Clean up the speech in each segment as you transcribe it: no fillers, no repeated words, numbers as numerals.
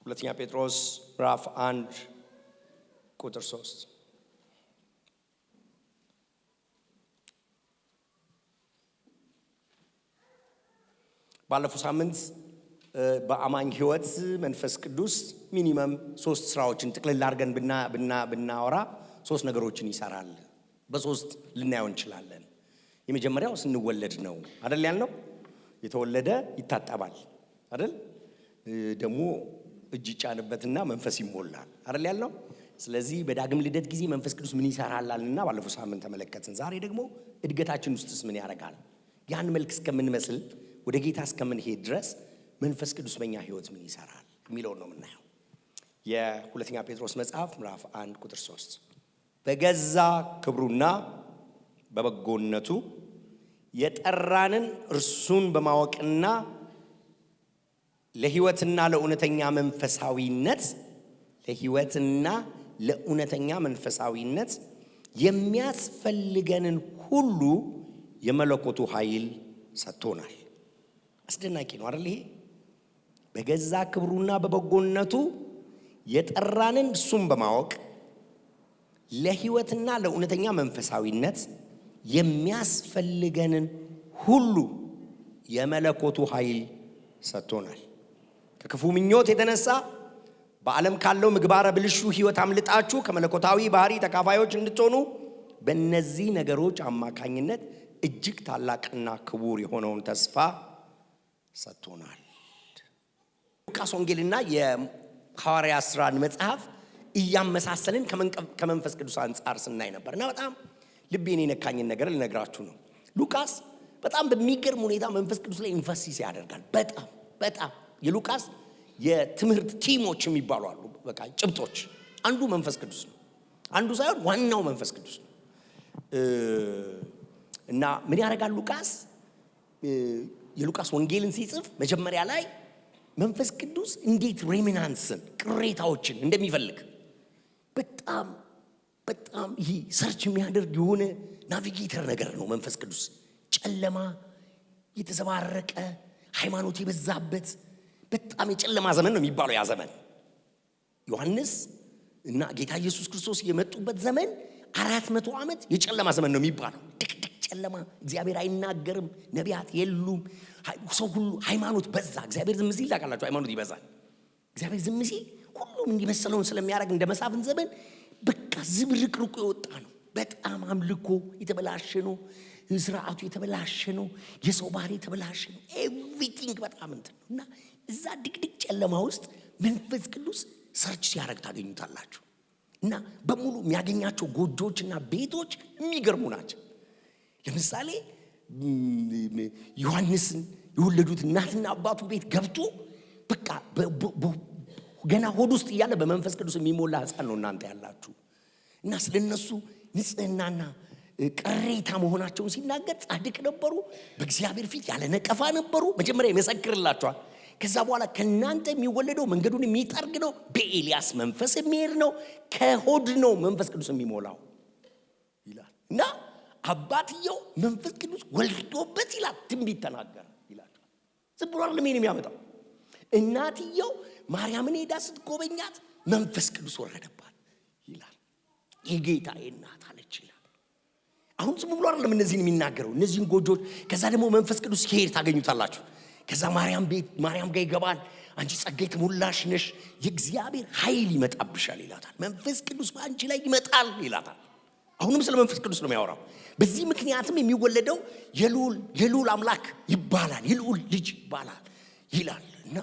ሁለተኛ ጴጥሮስ ምዕራፍ 1 ቁጥር 3 ባለፈው ሳምንት በአማኝ ህይወት መንፈስ ቅዱስ ሚኒመም 3 ስራዎችን ጥቅልል አድርገን ብናወራ 3 ነገሮችን ይሰራል። በ3 ልናየው እንችላለን። የመጀመሪያው ስንወለድ ነው አይደል ያልነው? የተወለደ ይታጠባል አይደል? ደግሞ እጅ ይጫንበትና መንፈስ ይሞላል አይደል ያልነው? ስለዚህ በዳግም ልደት ጊዜ መንፈስ ቅዱስ ምን ይሰራልና ባለፈው ሳምንት ተመለከትን። ዛሬ ደግሞ እድገታችን ውስጥስ ምን ያደርጋል? ያን መልክ እስከምንመስል ወደ ጌታ እስከምንሄድ ድረስ መንፈስ ቅዱስ በእኛ ህይወት ምን ይሰራል የሚለው ነው የምናየው። የሁለተኛ ጴጥሮስ መጽሐፍ ምዕራፍ 1 ቁጥር 3 በገዛ ክብሩና በበጎነቱ የጠራንን እርሱን በማወቅና ለህይወትና ለእውነተኛ መንፈሳዊነት የሚያስፈልገንን ሁሉ የመለኮቱ ኃይል ሰጥቶናል። አስደናቂ ነው አይደል? ይሄ በገዛ ክብሩና በበጎነቱ የጠራንን እሱን በማወቅ ለህይወትና ለእውነተኛ መንፈሳዊነት የሚያስፈልገንን ሁሉ የመለኮቱ ኃይል ሰጥቶናል። ከክፉ ምኞት የተነሳ በዓለም ካለው ምግባረ ብልሹ ህይወት አምልጣችሁ ከመለኮታዊ ባህሪ ተካፋዮች እንድትሆኑ በእነዚህ ነገሮች አማካኝነት እጅግ ታላቅና ክቡር የሆነውን ተስፋ ሰጥቶናል። ሉቃስ ወንጌልና የሐዋርያት ሥራን መጽሐፍ እያመሳሰልን ከመንፈስ ቅዱስ አንጻር ስናይ ነበርና በጣም ልቤን የነካኝን ነገር ልነግራችሁ ነው። ሉቃስ በጣም በሚገርም ሁኔታ መንፈስ ቅዱስ ላይ ኢንፈሲስ ያደርጋል። በጣም የሉቃስ የትምህርት ቲሞች የሚባሉ አሉ። በቃ ጭብጦች አንዱ መንፈስ ቅዱስ ነው። አንዱ ሳይሆን ዋናው መንፈስ ቅዱስ ነው። እና ምን ያደርጋል ሉቃስ? የሉቃስ ወንጌልን ሲጽፍ መጀመሪያ ላይ መንፈስ ቅዱስ እንዴት ሬሚናንስን ቅሬታዎችን እንደሚፈልግ በጣም ይሄ ሰርች የሚያደርግ የሆነ ናቪጌተር ነገር ነው መንፈስ ቅዱስ። ጨለማ የተዘባረቀ ሃይማኖት የበዛበት በጣም የጨለማ ዘመን ነው የሚባለው ያ ዘመን። ዮሐንስ እና ጌታ ኢየሱስ ክርስቶስ የመጡበት ዘመን 400 ዓመት የጨለማ ዘመን ነው የሚባለው። ድቅድቅ ጨለማ፣ እግዚአብሔር አይናገርም፣ ነቢያት የሉም፣ ሰው ሁሉ ሃይማኖት በዛ። እግዚአብሔር ዝም ሲል ታውቃላችሁ ሃይማኖት ይበዛል። እግዚአብሔር ዝም ሲል ሁሉም እንዲመሰለውን ስለሚያደርግ እንደ መሳፍንት ዘመን በቃ ዝብርቅርቁ የወጣ ነው። በጣም አምልኮ የተበላሸ ነው፣ ስርዓቱ የተበላሸ ነው፣ የሰው ባህሪ የተበላሸ ነው። ኤቭሪቲንግ በጣም እንትን ነው። እና እዛ ድቅድቅ ጨለማ ውስጥ መንፈስ ቅዱስ ሰርች ሲያደርግ ታገኙታላችሁ። እና በሙሉ የሚያገኛቸው ጎጆችና ቤቶች የሚገርሙ ናቸው። ለምሳሌ ዮሐንስን የወለዱት እናትና አባቱ ቤት ገብቶ በቃ ገና ሆድ ውስጥ እያለ በመንፈስ ቅዱስ የሚሞላ ሕፃን ነው እናንተ ያላችሁ። እና ስለነሱ ንጽህናና ቅሬታ መሆናቸውን ሲናገር ጻድቅ ነበሩ፣ በእግዚአብሔር ፊት ያለ ነቀፋ ነበሩ። መጀመሪያ ይመሰክርላቸዋል። ከዛ በኋላ ከናንተ የሚወለደው መንገዱን የሚጠርግ ነው፣ በኤልያስ መንፈስ የሚሄድ ነው፣ ከሆድ ነው መንፈስ ቅዱስ የሚሞላው ይላል። እና አባትየው መንፈስ ቅዱስ ወልዶበት ይላል ትንቢት ተናገረ ይላል። ዝም ብሎ አይደለም የሚያመጣው። እናትየው ማርያምን ሄዳ ስትጎበኛት መንፈስ ቅዱስ ወረደባት ይላል። የጌታዬ እናት አለች ይላል። አሁን ዝም ብሎ አይደለም እነዚህን የሚናገረው እነዚህን ጎጆች። ከዛ ደግሞ መንፈስ ቅዱስ ሲሄድ ታገኙታላችሁ። ከዛ ማርያም ጋር ይገባል። አንቺ ጸጋ የተሞላሽ ነሽ፣ የእግዚአብሔር ኃይል ይመጣብሻል ይላታል። መንፈስ ቅዱስ በአንቺ ላይ ይመጣል ይላታል። አሁንም ስለ መንፈስ ቅዱስ ነው የሚያወራው። በዚህ ምክንያትም የሚወለደው የልዑል አምላክ ይባላል፣ የልዑል ልጅ ይባላል ይላል። እና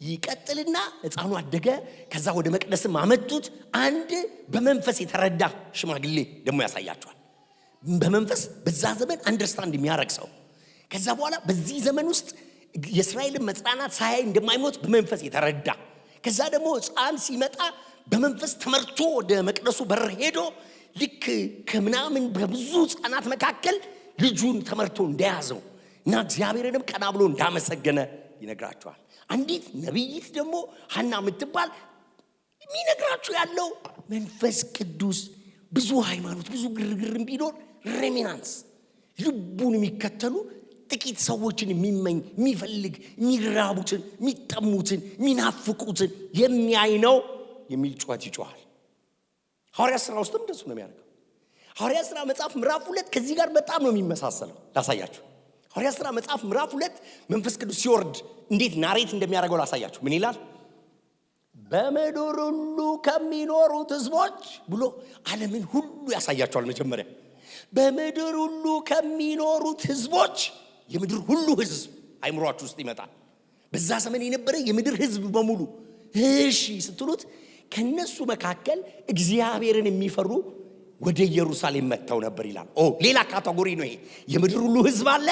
ይቀጥልና ሕፃኑ አደገ። ከዛ ወደ መቅደስም አመጡት። አንድ በመንፈስ የተረዳ ሽማግሌ ደግሞ ያሳያቸዋል። በመንፈስ በዛ ዘመን አንደርስታንድ የሚያደርግ ሰው። ከዛ በኋላ በዚህ ዘመን ውስጥ የእስራኤልን መጽናናት ሳያይ እንደማይሞት በመንፈስ የተረዳ። ከዛ ደግሞ ሕፃን ሲመጣ በመንፈስ ተመርቶ ወደ መቅደሱ በር ሄዶ ልክ ከምናምን በብዙ ሕፃናት መካከል ልጁን ተመርቶ እንደያዘው እና እግዚአብሔርንም ቀና ብሎ እንዳመሰገነ ይነግራቸዋል። አንዲት ነቢይት ደግሞ ሐና የምትባል የሚነግራችሁ ያለው መንፈስ ቅዱስ ብዙ ሃይማኖት ብዙ ግርግር ቢኖር ሬሚናንስ ልቡን የሚከተሉ ጥቂት ሰዎችን የሚመኝ የሚፈልግ የሚራቡትን የሚጠሙትን የሚናፍቁትን የሚያይ ነው የሚል ጩኸት ይጮሃል። ሐዋርያት ሥራ ውስጥም እንደሱ ነው የሚያደርገው። ሐዋርያት ሥራ መጽሐፍ ምዕራፍ 2 ከዚህ ጋር በጣም ነው የሚመሳሰለው። ላሳያችሁ። ሐዋርያት ሥራ መጽሐፍ ምዕራፍ 2 መንፈስ ቅዱስ ሲወርድ እንዴት ናሬት እንደሚያደርገው ላሳያችሁ። ምን ይላል? በምድር ሁሉ ከሚኖሩት ህዝቦች ብሎ ዓለምን ሁሉ ያሳያቸዋል። መጀመሪያ በምድር ሁሉ ከሚኖሩት ህዝቦች፣ የምድር ሁሉ ህዝብ አይምሯችሁ ውስጥ ይመጣል። በዛ ዘመን የነበረ የምድር ህዝብ በሙሉ እሺ ስትሉት ከነሱ መካከል እግዚአብሔርን የሚፈሩ ወደ ኢየሩሳሌም መጥተው ነበር ይላል። ሌላ ካቴጎሪ ነው ይሄ። የምድር ሁሉ ህዝብ አለ፣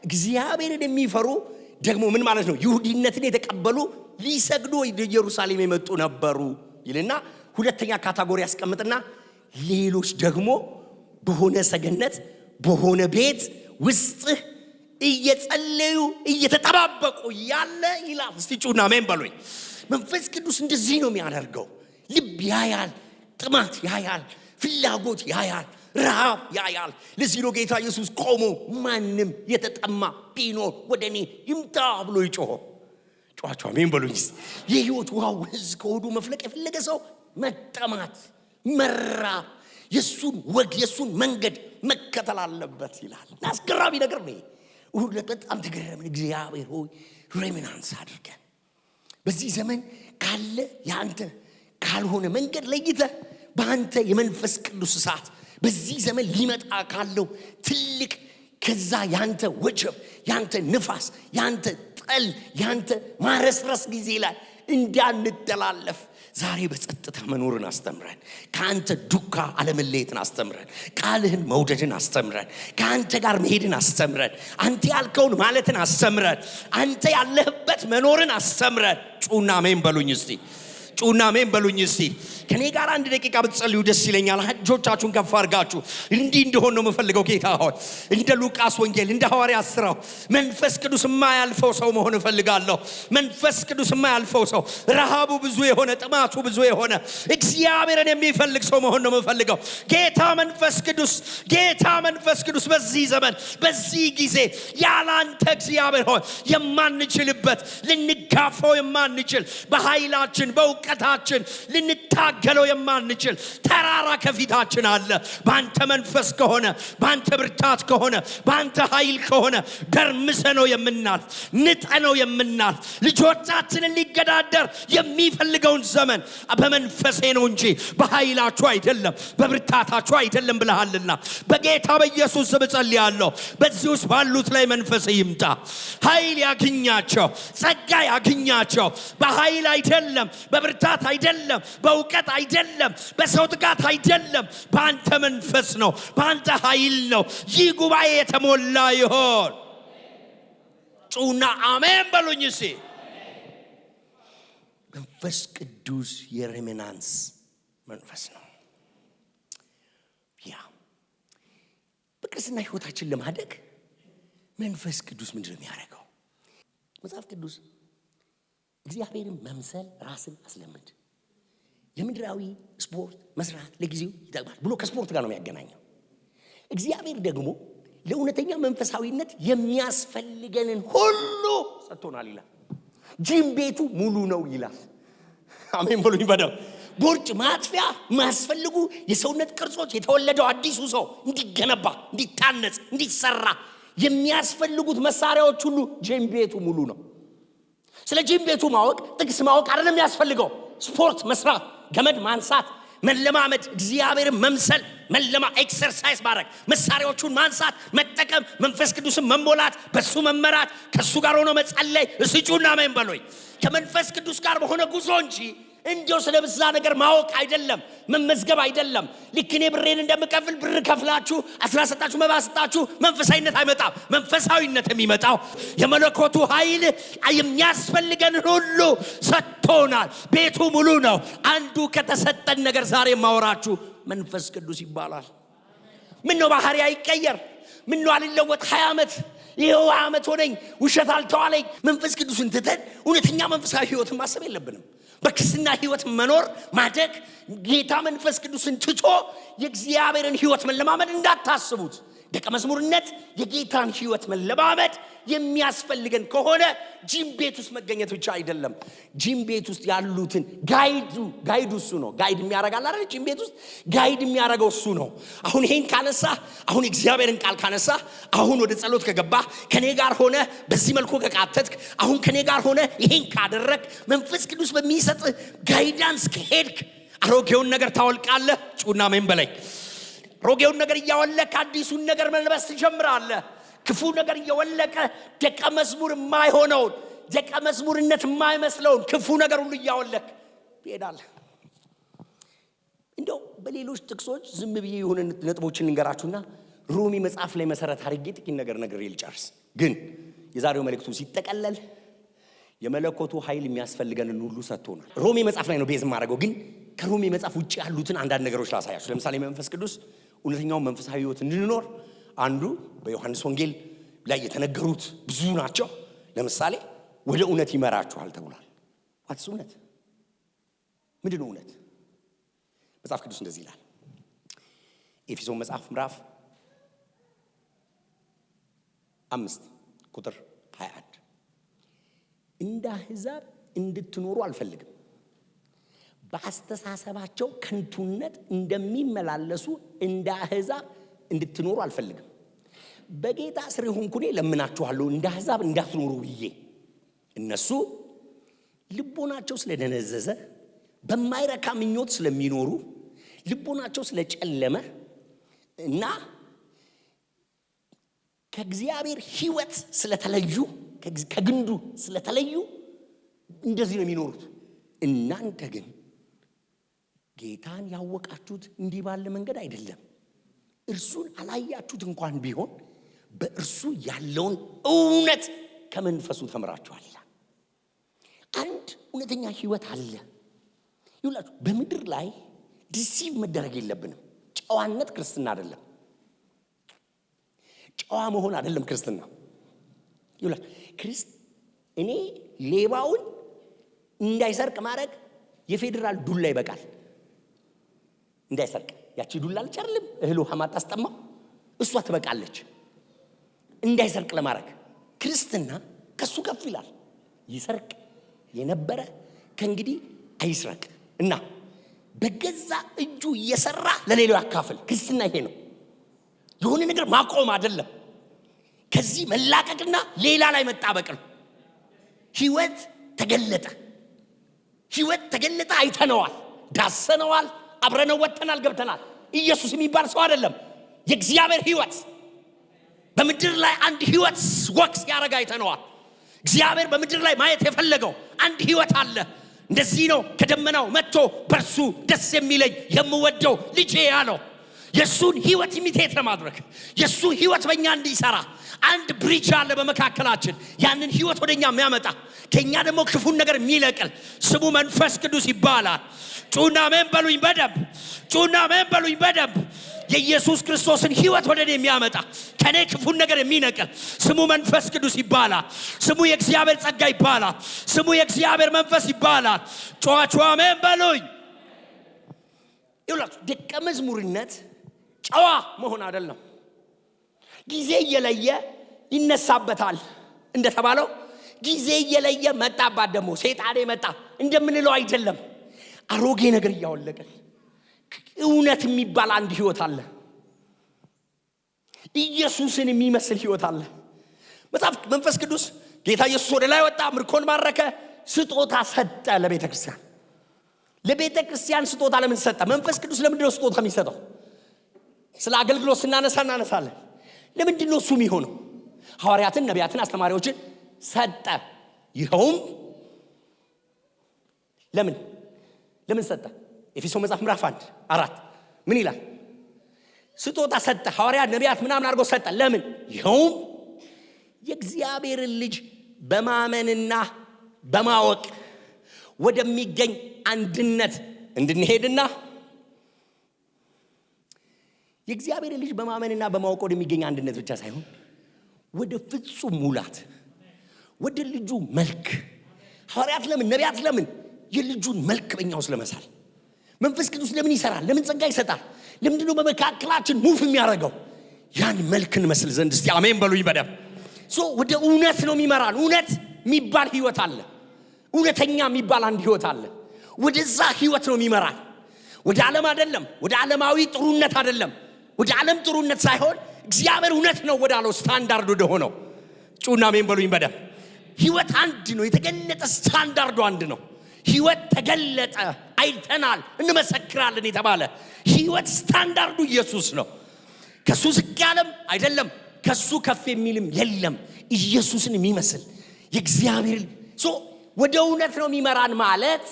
እግዚአብሔርን የሚፈሩ ደግሞ ምን ማለት ነው? ይሁዲነትን የተቀበሉ ሊሰግዱ ወደ ኢየሩሳሌም የመጡ ነበሩ ይልና ሁለተኛ ካቴጎሪ ያስቀምጥና ሌሎች ደግሞ በሆነ ሰገነት በሆነ ቤት ውስጥ እየጸለዩ እየተጠባበቁ ያለ ይላል። እስቲ ጩና አሜን በሉኝ። መንፈስ ቅዱስ እንደዚህ ነው የሚያደርገው። ልብ ያያል፣ ጥማት ያያል፣ ፍላጎት ያያል፣ ረሃብ ያያል። ለዚህ ነው ጌታ ኢየሱስ ቆሞ ማንም የተጠማ ቢኖር ወደ እኔ ይምጣ ብሎ ይጮህ። ጮኻችሁ አሜን በሉኝ። የህይወት ውሃው ህዝብ ከሆዱ መፍለቅ የፈለገ ሰው መጠማት፣ መራብ፣ የሱን ወግ የሱን መንገድ መከተል አለበት ይላል። አስገራሚ ነገር ነው። በጣም ተገረምን። እግዚአብሔር ሆይ ሬሚናንስ አድርገን በዚህ ዘመን ካለ ያንተ ካልሆነ መንገድ ለይተህ በአንተ የመንፈስ ቅዱስ እሳት በዚህ ዘመን ሊመጣ ካለው ትልቅ ከዛ ያንተ ወጀብ ያንተ ንፋስ ያንተ ጠል ያንተ ማረስረስ ጊዜ ላይ እንዳንተላለፍ ዛሬ በጸጥታ መኖርን አስተምረን፣ ካንተ ዱካ አለመለየትን አስተምረን፣ ቃልህን መውደድን አስተምረን፣ ካንተ ጋር መሄድን አስተምረን፣ አንተ ያልከውን ማለትን አስተምረን፣ አንተ ያለህበት መኖርን አስተምረን። ጩና አሜን በሉኝ እስቲ። ጩና አሜን በሉኝ እስቲ። ከኔ ጋር አንድ ደቂቃ ብትጸልዩ ደስ ይለኛል። እጆቻችሁን ከፍ አድርጋችሁ እንዲህ እንደሆነ ነው የምፈልገው። ጌታ ሆይ እንደ ሉቃስ ወንጌል እንደ ሐዋርያት ሥራ መንፈስ ቅዱስ የማያልፈው ሰው መሆን እፈልጋለሁ። መንፈስ ቅዱስ የማያልፈው ሰው፣ ረሃቡ ብዙ የሆነ ጥማቱ ብዙ የሆነ እግዚአብሔርን የሚፈልግ ሰው መሆን ነው የምፈልገው። ጌታ መንፈስ ቅዱስ በዚህ ዘመን በዚህ ጊዜ ያላንተ እግዚአብሔር ሆይ የማንችልበት ልንጋፋው የማንችል በኃይላችን በእውቀታችን ልንታገለው የማንችል ተራራ ከፊታችን አለ። በአንተ መንፈስ ከሆነ በአንተ ብርታት ከሆነ በአንተ ኃይል ከሆነ ደርምሰነው የምናልፍ ንጠነው የምናልፍ ልጆቻችንን ሊገዳደር የሚፈልገውን ዘመን በመንፈሴ ነው እንጂ በኃይላችሁ አይደለም በብርታታችሁ አይደለም ብለሃልና በጌታ በኢየሱስ ስም ጸልያለሁ። በዚህ ውስጥ ባሉት ላይ መንፈስ ይምጣ። ኃይል ያግኛቸው፣ ጸጋ ያግኛቸው። በኃይል አይደለም በብርታት አይደለም በእውቀት አይደለም በሰው ትጋት አይደለም፣ በአንተ መንፈስ ነው በአንተ ኃይል ነው። ይህ ጉባኤ የተሞላ ይሆን። ጩና አሜን በሉኝ እስቲ። መንፈስ ቅዱስ የሬሚናንስ መንፈስ ነው። ያ በክርስትና ህይወታችን ለማደግ መንፈስ ቅዱስ ምንድን ነው የሚያደርገው? መጽሐፍ ቅዱስ እግዚአብሔርን መምሰል ራስን አስለምድ፣ የምድራዊ ስፖርት መስራት ለጊዜው ይጠቅማል ብሎ ከስፖርት ጋር ነው የሚያገናኘው። እግዚአብሔር ደግሞ ለእውነተኛ መንፈሳዊነት የሚያስፈልገንን ሁሉ ሰጥቶናል ይላል። ጂም ቤቱ ሙሉ ነው ይላል። አሜን በሉኝ። በደም ቦርጭ ማጥፊያ ማስፈልጉ የሰውነት ቅርጾች የተወለደው አዲሱ ሰው እንዲገነባ እንዲታነጽ እንዲሰራ የሚያስፈልጉት መሳሪያዎች ሁሉ ጂም ቤቱ ሙሉ ነው። ስለ ጂም ቤቱ ማወቅ ጥቅስ ማወቅ አይደለም የሚያስፈልገው። ስፖርት መስራት፣ ገመድ ማንሳት፣ መለማመድ፣ እግዚአብሔርን መምሰል ኤክሰርሳይዝ ማድረግ፣ መሳሪያዎቹን ማንሳት መጠቀም፣ መንፈስ ቅዱስን መሞላት፣ በሱ መመራት፣ ከሱ ጋር ሆኖ መጸለይ። እስጩና አሜን በሉኝ። ከመንፈስ ቅዱስ ጋር በሆነ ጉዞ እንጂ እንዲያው ስለብዛ ነገር ማወቅ አይደለም፣ መመዝገብ አይደለም። ልክ እኔ ብሬን እንደምከፍል ብር ከፍላችሁ አስራሰጣችሁ መባስጣችሁ መንፈሳዊነት አይመጣም። መንፈሳዊነት የሚመጣው የመለኮቱ ኃይል የሚያስፈልገን ሁሉ ሰጥቶናል። ቤቱ ሙሉ ነው። አንዱ ከተሰጠን ነገር ዛሬ ማወራችሁ መንፈስ ቅዱስ ይባላል። ምን ነው ባህሪ አይቀየር? ምን ነው አልለወጥ? 20 ዓመት ይሄው ዓመት ሆነኝ ውሸት አልተዋለኝ። መንፈስ ቅዱስን ትተን እውነተኛ መንፈሳዊ ህይወትን ማሰብ የለብንም። በክርስትና ህይወት መኖር ማደግ ጌታ መንፈስ ቅዱስን ትቶ የእግዚአብሔርን ህይወት መለማመድ እንዳታስቡት። ደቀ መዝሙርነት የጌታን ሕይወት መለማመድ የሚያስፈልገን ከሆነ ጂም ቤት ውስጥ መገኘት ብቻ አይደለም። ጂም ቤት ውስጥ ያሉትን ጋይዱ እሱ ነው። ጋይድ የሚያረጋል አይደል? ጂም ቤት ውስጥ ጋይድ የሚያረጋው እሱ ነው። አሁን ይሄን ካነሳ፣ አሁን እግዚአብሔርን ቃል ካነሳ፣ አሁን ወደ ጸሎት ከገባ፣ ከኔ ጋር ሆነ በዚህ መልኩ ከቃተትክ፣ አሁን ከኔ ጋር ሆነ ይሄን ካደረክ፣ መንፈስ ቅዱስ በሚሰጥ ጋይዳንስ ከሄድክ አሮጌውን ነገር ታወልቃለህ። ጩና ምን በላይ አሮጌውን ነገር እያወለቀ አዲሱን ነገር መልበስ ትጀምራለህ። ክፉ ነገር እየወለቀ ደቀ መዝሙር የማይሆነውን ደቀ መዝሙርነት የማይመስለውን ክፉ ነገር ሁሉ እያወለቀ ትሄዳለህ። እንደው በሌሎች ጥቅሶች ዝም ብዬ የሆነ ነጥቦችን ልንገራችሁና ሮሜ መጽሐፍ ላይ መሰረት አድርጌ ጥቂት ነገር ልጨርስ። ግን የዛሬው መልእክቱ ሲጠቀለል የመለኮቱ ኃይል የሚያስፈልገንን ሁሉ ሰጥቶናል። ሮሜ መጽሐፍ ላይ ነው ቤዝ ማድረገው። ግን ከሮሜ መጽሐፍ ውጪ ያሉትን አንዳንድ ነገሮች ላሳያችሁ። ለምሳሌ መንፈስ ቅዱስ እውነተኛውን መንፈሳዊ ሕይወት እንድንኖር አንዱ በዮሐንስ ወንጌል ላይ የተነገሩት ብዙ ናቸው። ለምሳሌ ወደ እውነት ይመራችኋል ተብሏል። ዋትስ እውነት? ምንድነው እውነት? መጽሐፍ ቅዱስ እንደዚህ ይላል። ኤፌሶን መጽሐፍ ምዕራፍ 5 ቁጥር 21 እንደ አሕዛብ እንድትኖሩ አልፈልግም፣ በአስተሳሰባቸው ከንቱነት እንደሚመላለሱ እንደ አሕዛብ እንድትኖሩ አልፈልግም። በጌታ ስር ሆንኩኔ ለምናችኋለሁ እንደ አሕዛብ እንዳትኖሩ ብዬ። እነሱ ልቦናቸው ስለደነዘዘ በማይረካ ምኞት ስለሚኖሩ ልቦናቸው ስለጨለመ እና ከእግዚአብሔር ሕይወት ስለተለዩ ከግንዱ ስለተለዩ እንደዚህ ነው የሚኖሩት። እናንተ ግን ጌታን ያወቃችሁት እንዲህ ባለ መንገድ አይደለም። እርሱን አላያችሁት እንኳን ቢሆን በእርሱ ያለውን እውነት ከመንፈሱ ተምራችኋል ይላል። አንድ እውነተኛ ሕይወት አለ። ይኸውላችሁ በምድር ላይ ዲሲቭ መደረግ የለብንም። ጨዋነት ክርስትና አይደለም። ጨዋ መሆን አይደለም ክርስትና። ይኸውላችሁ እኔ ሌባውን እንዳይሰርቅ ማድረግ የፌዴራል ዱላ ይበቃል። እንዳይሰርቅ ያቺ ዱላ አልጨርልም እህሉ ሐማት አስጠማው እሷ ትበቃለች እንዳይሰርቅ ለማድረግ። ክርስትና ከሱ ከፍ ይላል። ይሰርቅ የነበረ ከእንግዲህ አይስረቅ እና በገዛ እጁ እየሰራ ለሌላው ያካፍል። ክርስትና ይሄ ነው። የሆነ ነገር ማቆም አይደለም። ከዚህ መላቀቅና ሌላ ላይ መጣበቅ ነው። ሕይወት ተገለጠ። ሕይወት ተገለጠ። አይተነዋል፣ ዳሰነዋል፣ አብረነው ወጥተናል፣ ገብተናል። ኢየሱስ የሚባል ሰው አይደለም። የእግዚአብሔር ሕይወት በምድር ላይ አንድ ሕይወት ወክስ ያረጋ አይተነዋል። እግዚአብሔር በምድር ላይ ማየት የፈለገው አንድ ሕይወት አለ። እንደዚህ ነው ከደመናው መጥቶ በርሱ ደስ የሚለኝ የምወደው ልጄ ያለው። የሱን ሕይወት ኢሚቴት ለማድረግ የሱ ሕይወት በእኛ እንዲሰራ አንድ ብሪጅ አለ በመካከላችን። ያንን ሕይወት ወደኛ የሚያመጣ ከኛ ደግሞ ክፉን ነገር የሚለቅል ስሙ መንፈስ ቅዱስ ይባላል። ጩና አሜን በሉኝ በደንብ። ጩና አሜን በሉኝ በደንብ። የኢየሱስ ክርስቶስን ሕይወት ወደ እኔ የሚያመጣ ከኔ ክፉን ነገር የሚነቅል ስሙ መንፈስ ቅዱስ ይባላል። ስሙ የእግዚአብሔር ጸጋ ይባላል። ስሙ የእግዚአብሔር መንፈስ ይባላል። ጮኻችሁ አሜን በሉኝ። ይኸውላችሁ ደቀ መዝሙርነት ጨዋ መሆን አይደለም። ጊዜ እየለየ ይነሳበታል እንደተባለው ጊዜ እየለየ መጣባት ደግሞ ሰይጣኔ መጣ እንደምንለው አይደለም። አሮጌ ነገር እያወለቀ እውነት የሚባል አንድ ሕይወት አለ። ኢየሱስን የሚመስል ሕይወት አለ። መጽሐፍ መንፈስ ቅዱስ ጌታ ኢየሱስ ወደ ላይ ወጣ፣ ምርኮን ማረከ፣ ስጦታ ሰጠ ለቤተ ክርስቲያን። ለቤተ ክርስቲያን ስጦታ ለምን ሰጠ? መንፈስ ቅዱስ ለምንድን ነው ስጦታ የሚሰጠው? ስለ አገልግሎት ስናነሳ እናነሳለን። ለምንድን ነው እሱ የሚሆነው? ሐዋርያትን፣ ነቢያትን፣ አስተማሪዎችን ሰጠ። ይኸውም ለምን ሰጠ? ኤፌሶን መጽሐፍ ምዕራፍ 1:4 ምን ይላል? ስጦታ ሰጠ። ሐዋርያት፣ ነቢያት ምናምን አድርጎ ሰጠ። ለምን? ይኸውም የእግዚአብሔርን ልጅ በማመንና በማወቅ ወደሚገኝ አንድነት እንድንሄድና የእግዚአብሔር ልጅ በማመንና በማወቅ ወደሚገኝ አንድነት ብቻ ሳይሆን ወደ ፍጹም ሙላት፣ ወደ ልጁ መልክ። ሐዋርያት ለምን? ነቢያት ለምን? የልጁን መልክ በእኛው ስለመሳል። መንፈስ ቅዱስ ለምን ይሰራል? ለምን ጸጋ ይሰጣል? ለምንድን ነው በመካከላችን ሙቭ የሚያደርገው? ያን መልክን መስል ዘንድ እስቲ አሜን በሉኝ በደም ወደ እውነት ነው የሚመራን እውነት የሚባል ህይወት አለ እውነተኛ የሚባል አንድ ህይወት አለ ወደዛ ህይወት ነው የሚመራን ወደ ዓለም አይደለም ወደ ዓለማዊ ጥሩነት አይደለም ወደ ዓለም ጥሩነት ሳይሆን እግዚአብሔር እውነት ነው ወዳለው ስታንዳርድ ወደ ሆነው ጩና አሜን በሉኝ በደም ህይወት አንድ ነው የተገለጠ ስታንዳርዱ አንድ ነው ህይወት ተገለጠ አይተናል እንመሰክራለን የተባለ ህይወት ስታንዳርዱ ኢየሱስ ነው ከሱ ዝቅ ያለም አይደለም ከሱ ከፍ የሚልም የለም ኢየሱስን የሚመስል የእግዚአብሔር ወደ እውነት ነው የሚመራን ማለት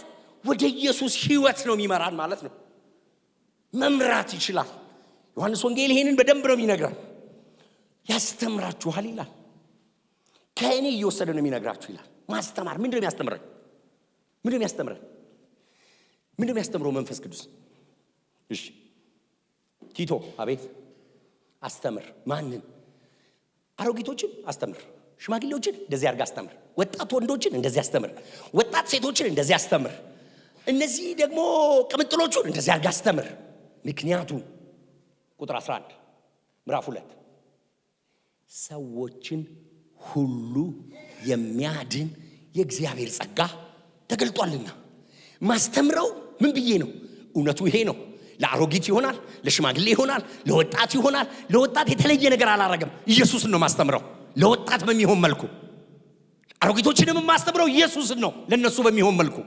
ወደ ኢየሱስ ህይወት ነው የሚመራን ማለት ነው መምራት ይችላል ዮሐንስ ወንጌል ይሄንን በደንብ ነው የሚነግረን ያስተምራችኋል ይላል ከእኔ እየወሰደ ነው የሚነግራችሁ ይላል ማስተማር ምንድነው የሚያስተምረን ምንድነው የሚያስተምረው መንፈስ ቅዱስ እሺ ቲቶ አቤት አስተምር ማንን አሮጊቶችን አስተምር ሽማግሌዎችን እንደዚህ አድርጋ አስተምር ወጣት ወንዶችን እንደዚህ አስተምር ወጣት ሴቶችን እንደዚህ አስተምር እነዚህ ደግሞ ቅምጥሎቹን እንደዚህ አድርጋ አስተምር ምክንያቱም ቁጥር 11 ምዕራፍ 2 ሰዎችን ሁሉ የሚያድን የእግዚአብሔር ጸጋ ተገልጧልና ማስተምረው ምን ብዬ ነው እውነቱ ይሄ ነው ለአሮጊት ይሆናል ለሽማግሌ ይሆናል ለወጣት ይሆናል ለወጣት የተለየ ነገር አላረገም ኢየሱስን ነው ማስተምረው ለወጣት በሚሆን መልኩ አሮጊቶችንም ማስተምረው ኢየሱስን ነው ለነሱ በሚሆን መልኩ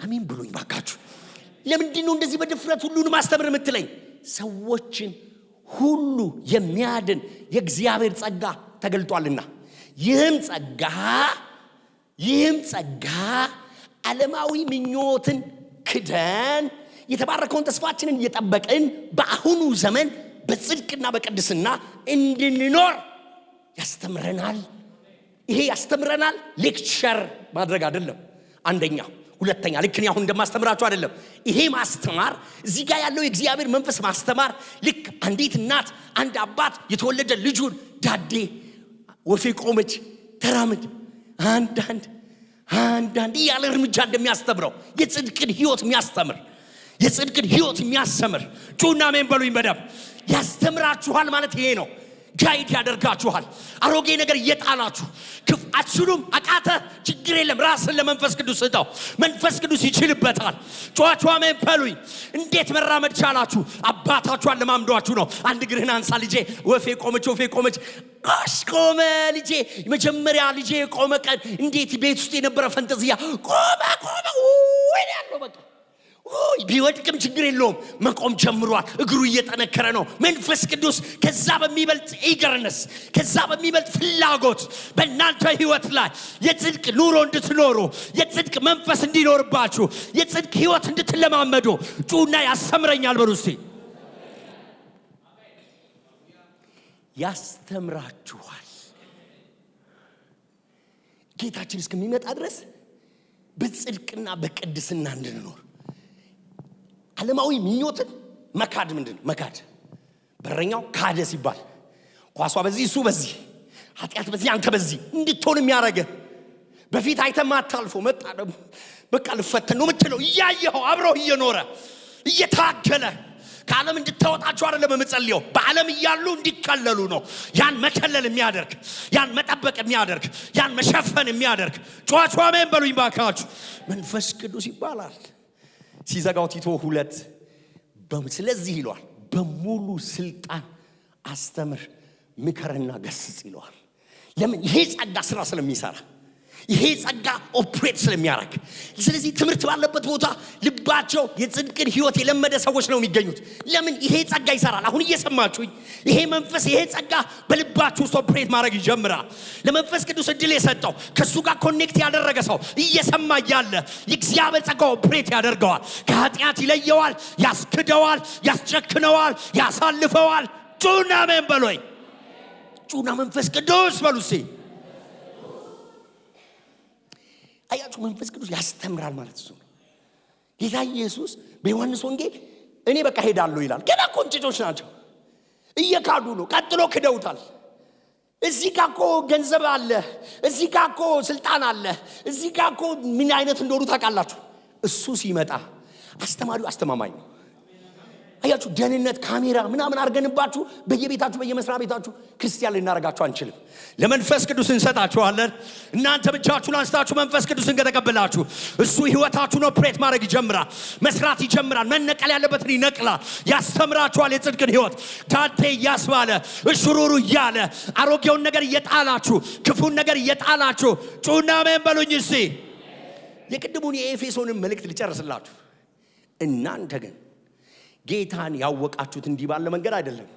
አሜን ብሉኝ ባካችሁ ለምንድን ነው እንደዚህ በድፍረት ሁሉን ማስተምር የምትለኝ ሰዎችን ሁሉ የሚያድን የእግዚአብሔር ጸጋ ተገልጧልና ይህም ጸጋ ዓለማዊ ምኞትን ክደን የተባረከውን ተስፋችንን እየጠበቅን በአሁኑ ዘመን በጽድቅና በቅድስና እንድንኖር ያስተምረናል ይሄ ያስተምረናል ሌክቸር ማድረግ አይደለም አንደኛ ሁለተኛ ልክ ነው አሁን እንደማስተምራችሁ አይደለም ይሄ ማስተማር እዚህ ጋር ያለው የእግዚአብሔር መንፈስ ማስተማር ልክ አንዲት እናት አንድ አባት የተወለደ ልጁን ዳዴ ወፌ ቆመች ተራመድ አንዳንድ ያለ እርምጃ እንደሚያስተምረው የጽድቅን ህይወት የሚያስተምር ጩና አሜን በሉኝ በደም ያስተምራችኋል ማለት ይሄ ነው ጋይድ ያደርጋችኋል አሮጌ ነገር እየጣላችሁ አትችሉም አቃተ ችግር የለም ራስን ለመንፈስ ቅዱስ ስጠው መንፈስ ቅዱስ ይችልበታል ጮኻችሁ አሜን በሉኝ እንዴት መራመድ ቻላችሁ አባታችኋን ለማምዷችሁ ነው አንድ እግርህን አንሳ ልጄ ወፌ ቆመች ቆመ ልጄ መጀመሪያ ልጄ ቆመ ቀን እንዴት ቤት ውስጥ የነበረ ፈንጠዝያ ቆመ ወይ ያለው በቃ ቢወድቅም ችግር የለውም መቆም ጀምሯል እግሩ እየጠነከረ ነው መንፈስ ቅዱስ ከዛ በሚበልጥ ኢገርነስ ከዛ በሚበልጥ ፍላጎት በእናንተ ህይወት ላይ የጽድቅ ኑሮ እንድትኖሩ የጽድቅ መንፈስ እንዲኖርባችሁ የጽድቅ ህይወት እንድትለማመዱ ጩና ያስተምረኛል በሉ እስቲ ያስተምራችኋል ጌታችን እስከሚመጣ ድረስ በጽድቅና በቅድስና እንድንኖር ዓለማዊ ምኞትን መካድ ምንድነው መካድ በረኛው ካደ ሲባል ኳሷ በዚህ እሱ በዚህ ኃጢአት በዚህ አንተ በዚህ እንድትሆን የሚያረገ በፊት አይተማ አታልፎ መጣ ደግሞ በቃ ልፈተን ነው የምትለው እያየኸው አብረው እየኖረ እየታገለ ከዓለም እንድትወጣቸው አይደለም የምጸልየው በዓለም እያሉ እንዲከለሉ ነው ያን መከለል የሚያደርግ ያን መጠበቅ የሚያደርግ ያን መሸፈን የሚያደርግ ጮኻችሁ አሜን በሉኝ ባካችሁ መንፈስ ቅዱስ ይባላል ሲዘጋው ቲቶ 2 ስለዚህ ይሏል በሙሉ ስልጣን አስተምር ምከረና ገስጽ ይሏል ለምን ይሄ ጸጋ ስራ ስለሚሰራ ይሄ ጸጋ ኦፕሬት ስለሚያደርግ ስለዚህ ትምህርት ባለበት ቦታ ልባቸው የጽድቅን ህይወት የለመደ ሰዎች ነው የሚገኙት ለምን ይሄ ጸጋ ይሰራል አሁን እየሰማችሁኝ ይሄ መንፈስ ይሄ ጸጋ በልባችሁ ኦፕሬት ማድረግ ይጀምራል ለመንፈስ ቅዱስ እድል የሰጠው ከሱ ጋር ኮኔክት ያደረገ ሰው እየሰማ ያለ የእግዚአብሔር ጸጋ ኦፕሬት ያደርገዋል ከኃጢአት ይለየዋል ያስክደዋል ያስጨክነዋል ያሳልፈዋል ጩና አሜን በሉኝ ጩና መንፈስ ቅዱስ በሉሲ አያችሁ መንፈስ ቅዱስ ያስተምራል ማለት ነው ጌታ ኢየሱስ በዮሐንስ ወንጌል እኔ በቃ ሄዳለሁ ይላል ገና ቆንጭጮች ናቸው እየካዱ ነው ቀጥሎ ክደውታል እዚህ ጋር እኮ ገንዘብ አለ እዚህ ጋር እኮ ስልጣን አለ እዚህ ጋር እኮ ምን አይነት እንደሆኑ ታውቃላችሁ እሱ ሲመጣ አስተማሪው አስተማማኝ ነው አያችሁ ደህንነት ካሜራ ምናምን አርገንባችሁ በየቤታችሁ በየመስሪያ ቤታችሁ ክርስቲያን ልናረጋችሁ አንችልም። ለመንፈስ ቅዱስ እንሰጣችኋለን። እናንተ ብቻችሁን አንስታችሁ መንፈስ ቅዱስን ከተቀበላችሁ እሱ ህይወታችሁን ኦፕሬት ማድረግ ይጀምራል፣ መስራት ይጀምራል፣ መነቀል ያለበትን ይነቅላል፣ ያስተምራችኋል የጽድቅን ህይወት ዳንቴ እያስባለ እሽሩሩ እያለ አሮጌውን ነገር እየጣላችሁ ክፉን ነገር እየጣላችሁ ጩና አሜን በሉኝ። እስቲ የቅድሙን የኤፌሶንን መልእክት ልጨርስላችሁ። እናንተ ግን ጌታን ያወቃችሁት እንዲህ ባለ መንገድ አይደለም።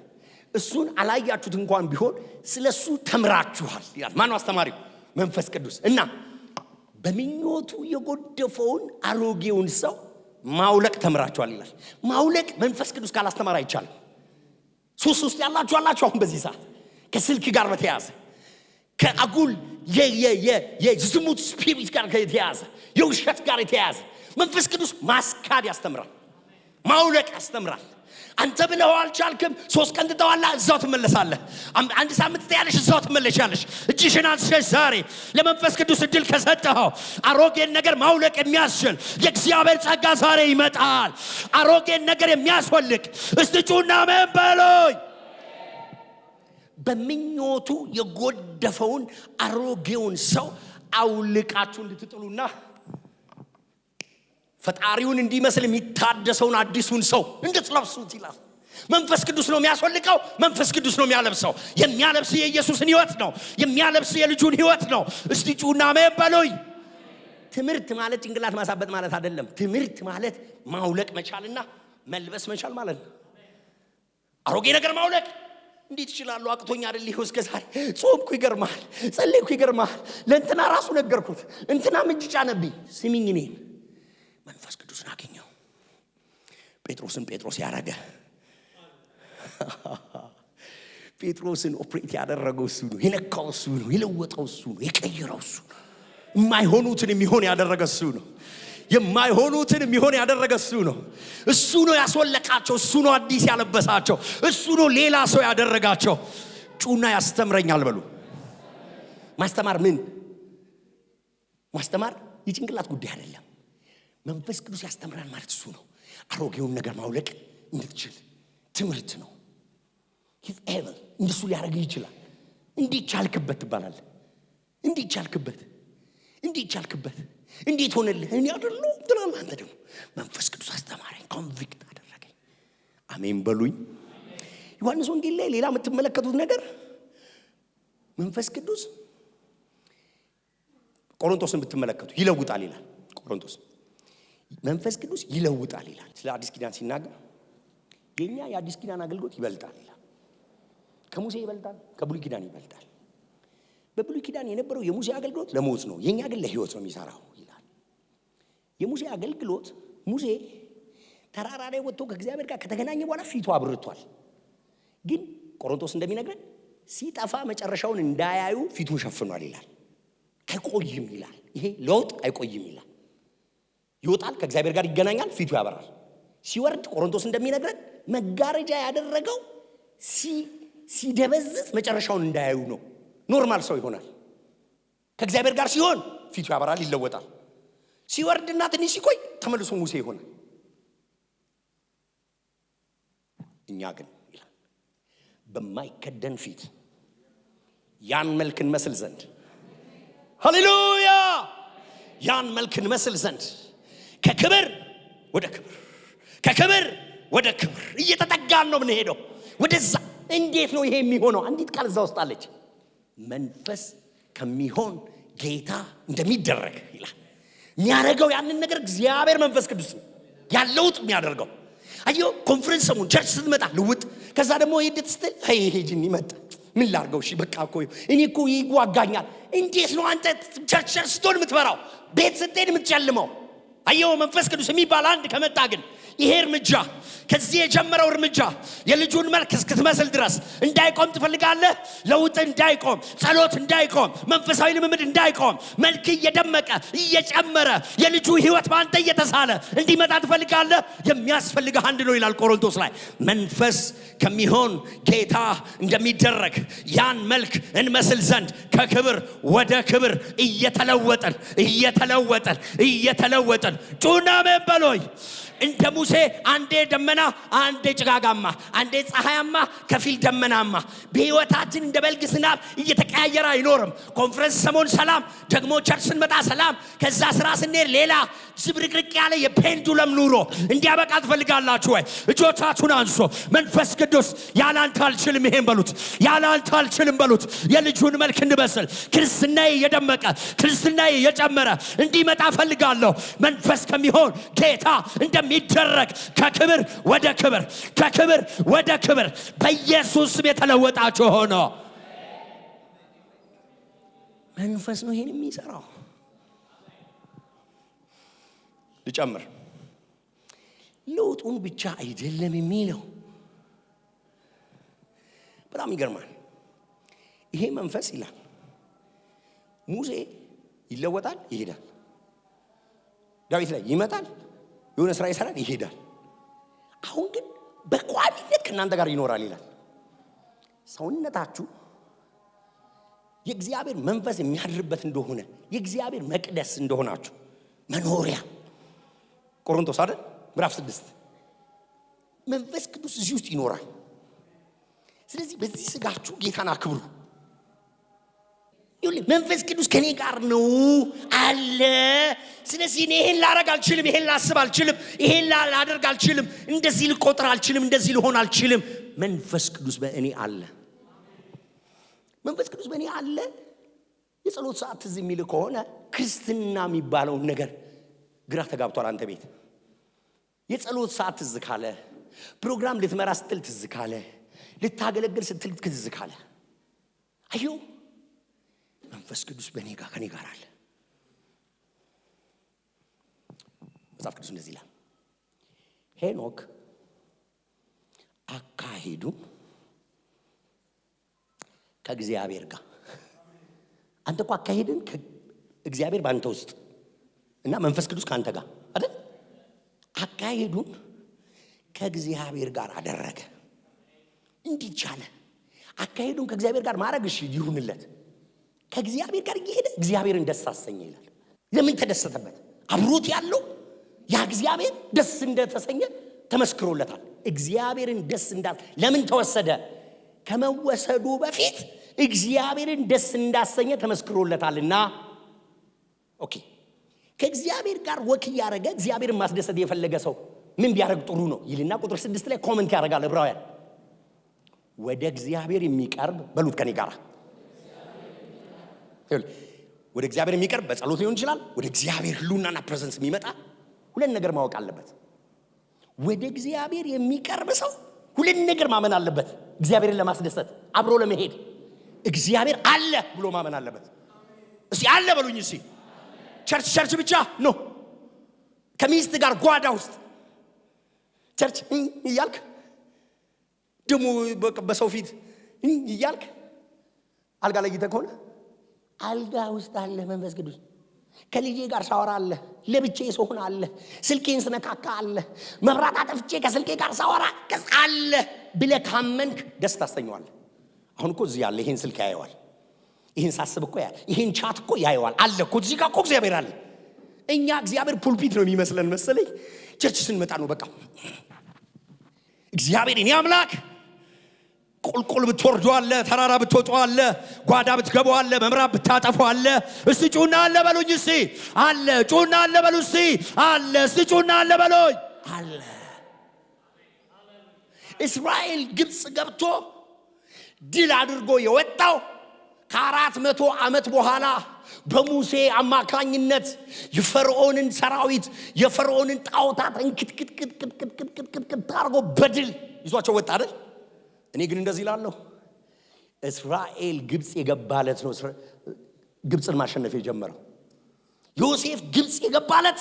እሱን አላያችሁት እንኳን ቢሆን ስለሱ ተምራችኋል ይላል። ማን ነው አስተማሪው? መንፈስ ቅዱስ። እና በምኞቱ የጎደፈውን አሮጌውን ሰው ማውለቅ ተምራችኋል ይላል። ማውለቅ መንፈስ ቅዱስ ካላስተማር አይቻልም። ሱስ ውስጥ ያላችሁ አሁን በዚህ ሰዓት ከስልክ ጋር በተያያዘ ከአጉል የዝሙት ስፒሪት ጋር የተያያዘ የውሸት ጋር የተያያዘ መንፈስ ቅዱስ ማስካድ ያስተምራል፣ ማውለቅ ያስተምራል። አንተ ብለው አልቻልክም፣ 3 ቀን ትተዋለህ፣ እዛው ትመለሳለህ። 1 ሳምንት ትያለሽ፣ እዛው ትመለሻለሽ። እጅሽን አንስተሽ ዛሬ ለመንፈስ ቅዱስ እድል ከሰጠኸው አሮጌን ነገር ማውለቅ የሚያስችል የእግዚአብሔር ጸጋ ዛሬ ይመጣል። አሮጌን ነገር የሚያስወልቅ እስቲ ጩና አሜን በሉኝ። በምኞቱ የጎደፈውን አሮጌውን ሰው አውልቃችሁ እንድትጥሉና ፈጣሪውን እንዲመስል የሚታደሰውን አዲሱን ሰው እንድትለብሱት ይላል። መንፈስ ቅዱስ ነው የሚያስወልቀው፣ መንፈስ ቅዱስ ነው የሚያለብሰው። የሚያለብስ የኢየሱስን ህይወት ነው፣ የሚያለብስ የልጁን ህይወት ነው። እስቲ ጩና አሜን በሉኝ። ትምህርት ማለት ጭንቅላት ማሳበጥ ማለት አይደለም። ትምህርት ማለት ማውለቅ መቻልና መልበስ መቻል ማለት ነው። አሮጌ ነገር ማውለቅ እንዴት ይችላል? አቅቶኛ አይደል? ይሁን እስከዛሬ ጾምኩ ይገርማል፣ ጸለይኩ ይገርማል፣ ለእንትና ራሱ ነገርኩት፣ እንትና እጅ ጫነብኝ። ስሚኝ እኔን መንፈስ ቅዱስን አገኘው። ጴጥሮስን ጴጥሮስ ያረገ ጴጥሮስን ኦፕሬት ያደረገው እሱ ነው፣ የነካው እሱ ነው፣ የለወጠው እሱ ነው፣ የቀየረው እሱ ነው። የማይሆኑትን የሚሆን ያደረገ እሱ ነው። የማይሆኑትን የሚሆን ያደረገ እሱ ነው። እሱ ነው ያስወለቃቸው፣ እሱ ነው አዲስ ያለበሳቸው፣ እሱ ነው ሌላ ሰው ያደረጋቸው። ጩና ያስተምረኛል በሉ። ማስተማር ምን? ማስተማር የጭንቅላት ጉዳይ አይደለም። መንፈስ ቅዱስ ያስተምራል ማለት እሱ ነው። አሮጌውን ነገር ማውለቅ እንድትችል ትምህርት ነው። ሂዝ ኤብል እንደሱ ሊያደርግ ይችላል። እንዴት ቻልክበት ትባላል። እንዴት ቻልክበት? እንዴት ቻልክበት? እንዴት ሆነልህ? እኔ አይደለሁ ትላለህ። አንተ ደግሞ መንፈስ ቅዱስ አስተማረኝ፣ ኮንቪክት አደረገኝ። አሜን በሉኝ። ዮሐንስ ወንጌል ላይ ሌላ የምትመለከቱት ነገር መንፈስ ቅዱስ ቆሮንቶስን ብትመለከቱ ይለውጣል ይላል። ቆሮንቶስ መንፈስ ቅዱስ ይለውጣል ይላል። ስለ አዲስ ኪዳን ሲናገር የኛ የአዲስ ኪዳን አገልግሎት ይበልጣል ይላል። ከሙሴ ይበልጣል፣ ከብሉይ ኪዳን ይበልጣል። በብሉይ ኪዳን የነበረው የሙሴ አገልግሎት ለሞት ነው፣ የኛ ግን ለህይወት ነው የሚሰራው ይላል። የሙሴ አገልግሎት ሙሴ ተራራ ላይ ወጥቶ ከእግዚአብሔር ጋር ከተገናኘ በኋላ ፊቱ አብርቷል። ግን ቆሮንቶስ እንደሚነግረን ሲጠፋ መጨረሻውን እንዳያዩ ፊቱን ሸፍኗል ይላል። አይቆይም ይላል። ይሄ ለውጥ አይቆይም ይላል። ይወጣል፣ ከእግዚአብሔር ጋር ይገናኛል፣ ፊቱ ያበራል። ሲወርድ ቆሮንቶስ እንደሚነግረን መጋረጃ ያደረገው ሲደበዝዝ መጨረሻውን እንዳያዩ ነው። ኖርማል ሰው ይሆናል። ከእግዚአብሔር ጋር ሲሆን ፊቱ ያበራል፣ ይለወጣል። ሲወርድና ትንሽ ሲቆይ ተመልሶ ሙሴ ይሆናል። እኛ ግን ይላል በማይከደን ፊት ያን መልክን መስል ዘንድ፣ ሃሌሉያ፣ ያን መልክን መስል ዘንድ ከክብር ወደ ክብር፣ ከክብር ወደ ክብር እየተጠጋን ነው የምንሄደው ወደዛ። እንዴት ነው ይሄ የሚሆነው? አንዲት ቃል እዛ ውስጥ አለች። መንፈስ ከሚሆን ጌታ እንደሚደረግ ይላል። የሚያደርገው ያንን ነገር እግዚአብሔር መንፈስ ቅዱስ ያለውጥ የሚያደርገው። አየሁ ኮንፈረንስ ሰሞን ቸርች ስትመጣ ልውጥ፣ ከዛ ደግሞ ሄድት ስትል ይሄ ጅኒ መጣ፣ ምን ላርገው? እሺ በቃ እኮ እኔ እኮ ይዋጋኛል። እንዴት ነው አንተ ቸርች ስትሆን የምትበራው፣ ቤት ስትሄድ የምትጨልመው? አየሁ መንፈስ ቅዱስ የሚባል አንድ ከመጣ ግን ይሄ እርምጃ፣ ከዚህ የጀመረው እርምጃ የልጁን መልክ እስክትመስል ድረስ እንዳይቆም ትፈልጋለህ? ለውጥ እንዳይቆም፣ ጸሎት እንዳይቆም፣ መንፈሳዊ ልምምድ እንዳይቆም፣ መልክ እየደመቀ እየጨመረ የልጁ ህይወት በአንተ እየተሳለ እንዲመጣ ትፈልጋለህ? የሚያስፈልግህ አንድ ነው ይላል ቆሮንቶስ ላይ። መንፈስ ከሚሆን ጌታ እንደሚደረግ ያን መልክ እንመስል ዘንድ ከክብር ወደ ክብር እየተለወጠን ጩና መንበሎይ እንደ ሙሴ አንዴ ደመና አንዴ ጭጋጋማ አንዴ ፀሐያማ ከፊል ደመናማ በህይወታችን እንደ በልግ ዝናብ እየተቀያየረ አይኖርም ኮንፈረንስ ሰሞን ሰላም ደግሞ ቸርች ስንመጣ ሰላም ከዛ ስራ ስንሄድ ሌላ ዝብርቅርቅ ያለ የፔንዱለም ኑሮ እንዲያበቃ ትፈልጋላችሁ ወይ እጆቻችሁን አንሱ መንፈስ ቅዱስ ያላንተ አልችልም ይሄን በሉት ያላንተ አልችልም በሉት የልጁን መልክ እንመስል ክርስትናዬ የደመቀ ክርስትናዬ የጨመረ እንዲመጣ ፈልጋለሁ መንፈስ ከሚሆን ጌታ እንደሚደረግ ከክብር ወደ ክብር ከክብር ወደ ክብር በኢየሱስ ስም የተለወጣችሁ ሆኖ መንፈስ ነው ይሄን የሚሰራው ልጨምር ለውጡን ብቻ አይደለም የሚለው በጣም ይገርማል ይሄ መንፈስ ይላል ሙሴ ይለወጣል ይሄዳል ዳዊት ላይ ይመጣል የሆነ ስራ ይሰራል ይሄዳል አሁን ግን በቋሚነት ከናንተ ጋር ይኖራል ይላል ሰውነታችሁ የእግዚአብሔር መንፈስ የሚያድርበት እንደሆነ የእግዚአብሔር መቅደስ እንደሆናችሁ መኖሪያ ቆሮንቶስ አይደል ምዕራፍ 6 መንፈስ ቅዱስ እዚህ ውስጥ ይኖራል ስለዚህ በዚህ ስጋችሁ ጌታን አክብሩ ይሁን መንፈስ ቅዱስ ከኔ ጋር ነው አለ ስለዚህ እኔ ይሄን ላደርግ አልችልም ይሄን ላስብ አልችልም ይሄን ላደርግ አልችልም እንደዚህ ልቆጥር አልችልም እንደዚህ ልሆን አልችልም መንፈስ ቅዱስ በእኔ አለ መንፈስ ቅዱስ በእኔ አለ የጸሎት ሰዓት ትዝ የሚል ከሆነ ክርስትና የሚባለው ነገር ግራ ተጋብቷል አንተ ቤት የጸሎት ሰዓት ትዝ ካለ ፕሮግራም ልትመራ ስትል ትዝ ካለ ልታገለግል ስትል ትዝ ካለ አዩ መንፈስ ቅዱስ በእኔ ጋር ከኔ ጋር አለ መጽሐፍ ቅዱስ እንደዚህ ይላል ሄኖክ አካሄዱ ከእግዚአብሔር ጋር አንተ እኮ አካሄድን ከእግዚአብሔር ባንተ ውስጥ እና መንፈስ ቅዱስ ካንተ ጋር አይደል አካሄዱን ከእግዚአብሔር ጋር አደረገ እንዲቻለ አካሄዱን ከእግዚአብሔር ጋር ማድረግ እሺ ይሁንለት ከእግዚአብሔር ጋር እየሄደ እግዚአብሔርን ደስ አሰኘ ይላል ለምን ተደሰተበት አብሮት ያለው ያ እግዚአብሔር ደስ እንደተሰኘ ተመስክሮለታል እግዚአብሔርን ደስ እንዳል ለምን ተወሰደ ከመወሰዱ በፊት እግዚአብሔርን ደስ እንዳሰኘ ተመስክሮለታልና ኦኬ ከእግዚአብሔር ጋር ወክ ያረገ እግዚአብሔርን ማስደሰት የፈለገ ሰው ምን ቢያረግ ጥሩ ነው ይልና ቁጥር 6 ላይ ኮሜንት ያረጋል ዕብራውያን ወደ እግዚአብሔር የሚቀርብ በሉት ከኔ ጋር ወደ እግዚአብሔር የሚቀርብ በጸሎት ሊሆን ይችላል ወደ እግዚአብሔር ህልውናና ፕሬዘንስ የሚመጣ ሁለት ነገር ማወቅ አለበት ወደ እግዚአብሔር የሚቀርብ ሰው ሁለት ነገር ማመን አለበት እግዚአብሔርን ለማስደሰት አብሮ ለመሄድ እግዚአብሔር አለ ብሎ ማመን አለበት እሺ አለ በሉኝ እሺ ቸርች ብቻ ነው ከሚስት ጋር ጓዳ ውስጥ ቸርች ይያልክ ደሞ በሰው ፊት ይያልክ አልጋ ላይ ይተኮነ አልጋ ውስጥ አለ መንፈስ ቅዱስ ከልጄ ጋር ሳወራ አለ ለብቻዬ ሶሆን አለ ስልኬን ስነካካ አለ መብራት አጥፍቼ ከስልኬ ጋር ሳወራ አለ ብለህ ካመንክ ደስ ታሰኘዋለህ አሁን እኮ እዚህ ያለ ይሄን ስልክ ያየዋል ይሄን ሳስብ እኮ ይሄን ቻት እኮ ያየዋል አለ እኮ እዚህ ጋር እኮ እግዚአብሔር አለ እኛ እግዚአብሔር ፑልፒት ነው የሚመስለን መሰለኝ ቸርች ስንመጣ ነው በቃ እግዚአብሔር እኔ አምላክ ቁልቁል ብትወርዱ አለ ተራራ ብትወጡ አለ ጓዳ ብትገቡ አለ መምራት ብታጠፉ አለ እስቲ ጩና አለ በሉኝ እስቲ አለ ጩና አለ በሉ እስቲ አለ እስቲ ጩና አለ በሉኝ አለ እስራኤል ግብጽ ገብቶ ድል አድርጎ የወጣው ከ400 ዓመት በኋላ በሙሴ አማካኝነት የፈርዖንን ሰራዊት የፈርዖንን ጣዖታት እንክትክትክትክትክትክት ታርጎ በድል ይዟቸው ወጣ አይደል እኔ ግን እንደዚህ ይላልው እስራኤል ግብጽ የገባለት ነው ግብጽን ማሸነፍ የጀመረው ዮሴፍ ግብጽ የገባለት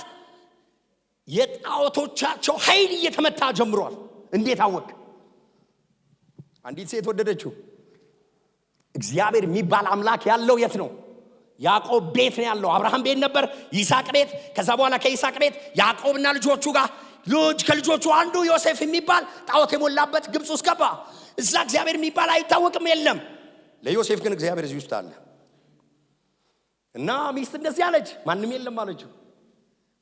የጣዖቶቻቸው ኃይል እየተመታ ጀምሯል እንዴት አወቅ አንዲት ሴት ወደደችው እግዚአብሔር የሚባል አምላክ ያለው የት ነው ያዕቆብ ቤት ነው ያለው አብርሃም ቤት ነበር ይስሐቅ ቤት ከዛ በኋላ ከይስሐቅ ቤት ያዕቆብና ልጆቹ ጋር ከልጆቹ አንዱ ዮሴፍ የሚባል ጣዖት የሞላበት ግብጽ ውስጥ ገባ እዛ እግዚአብሔር የሚባል አይታወቅም የለም ለዮሴፍ ግን እግዚአብሔር እዚህ ውስጥ አለ እና ሚስት እንደዚህ አለች ማንንም የለም አለችው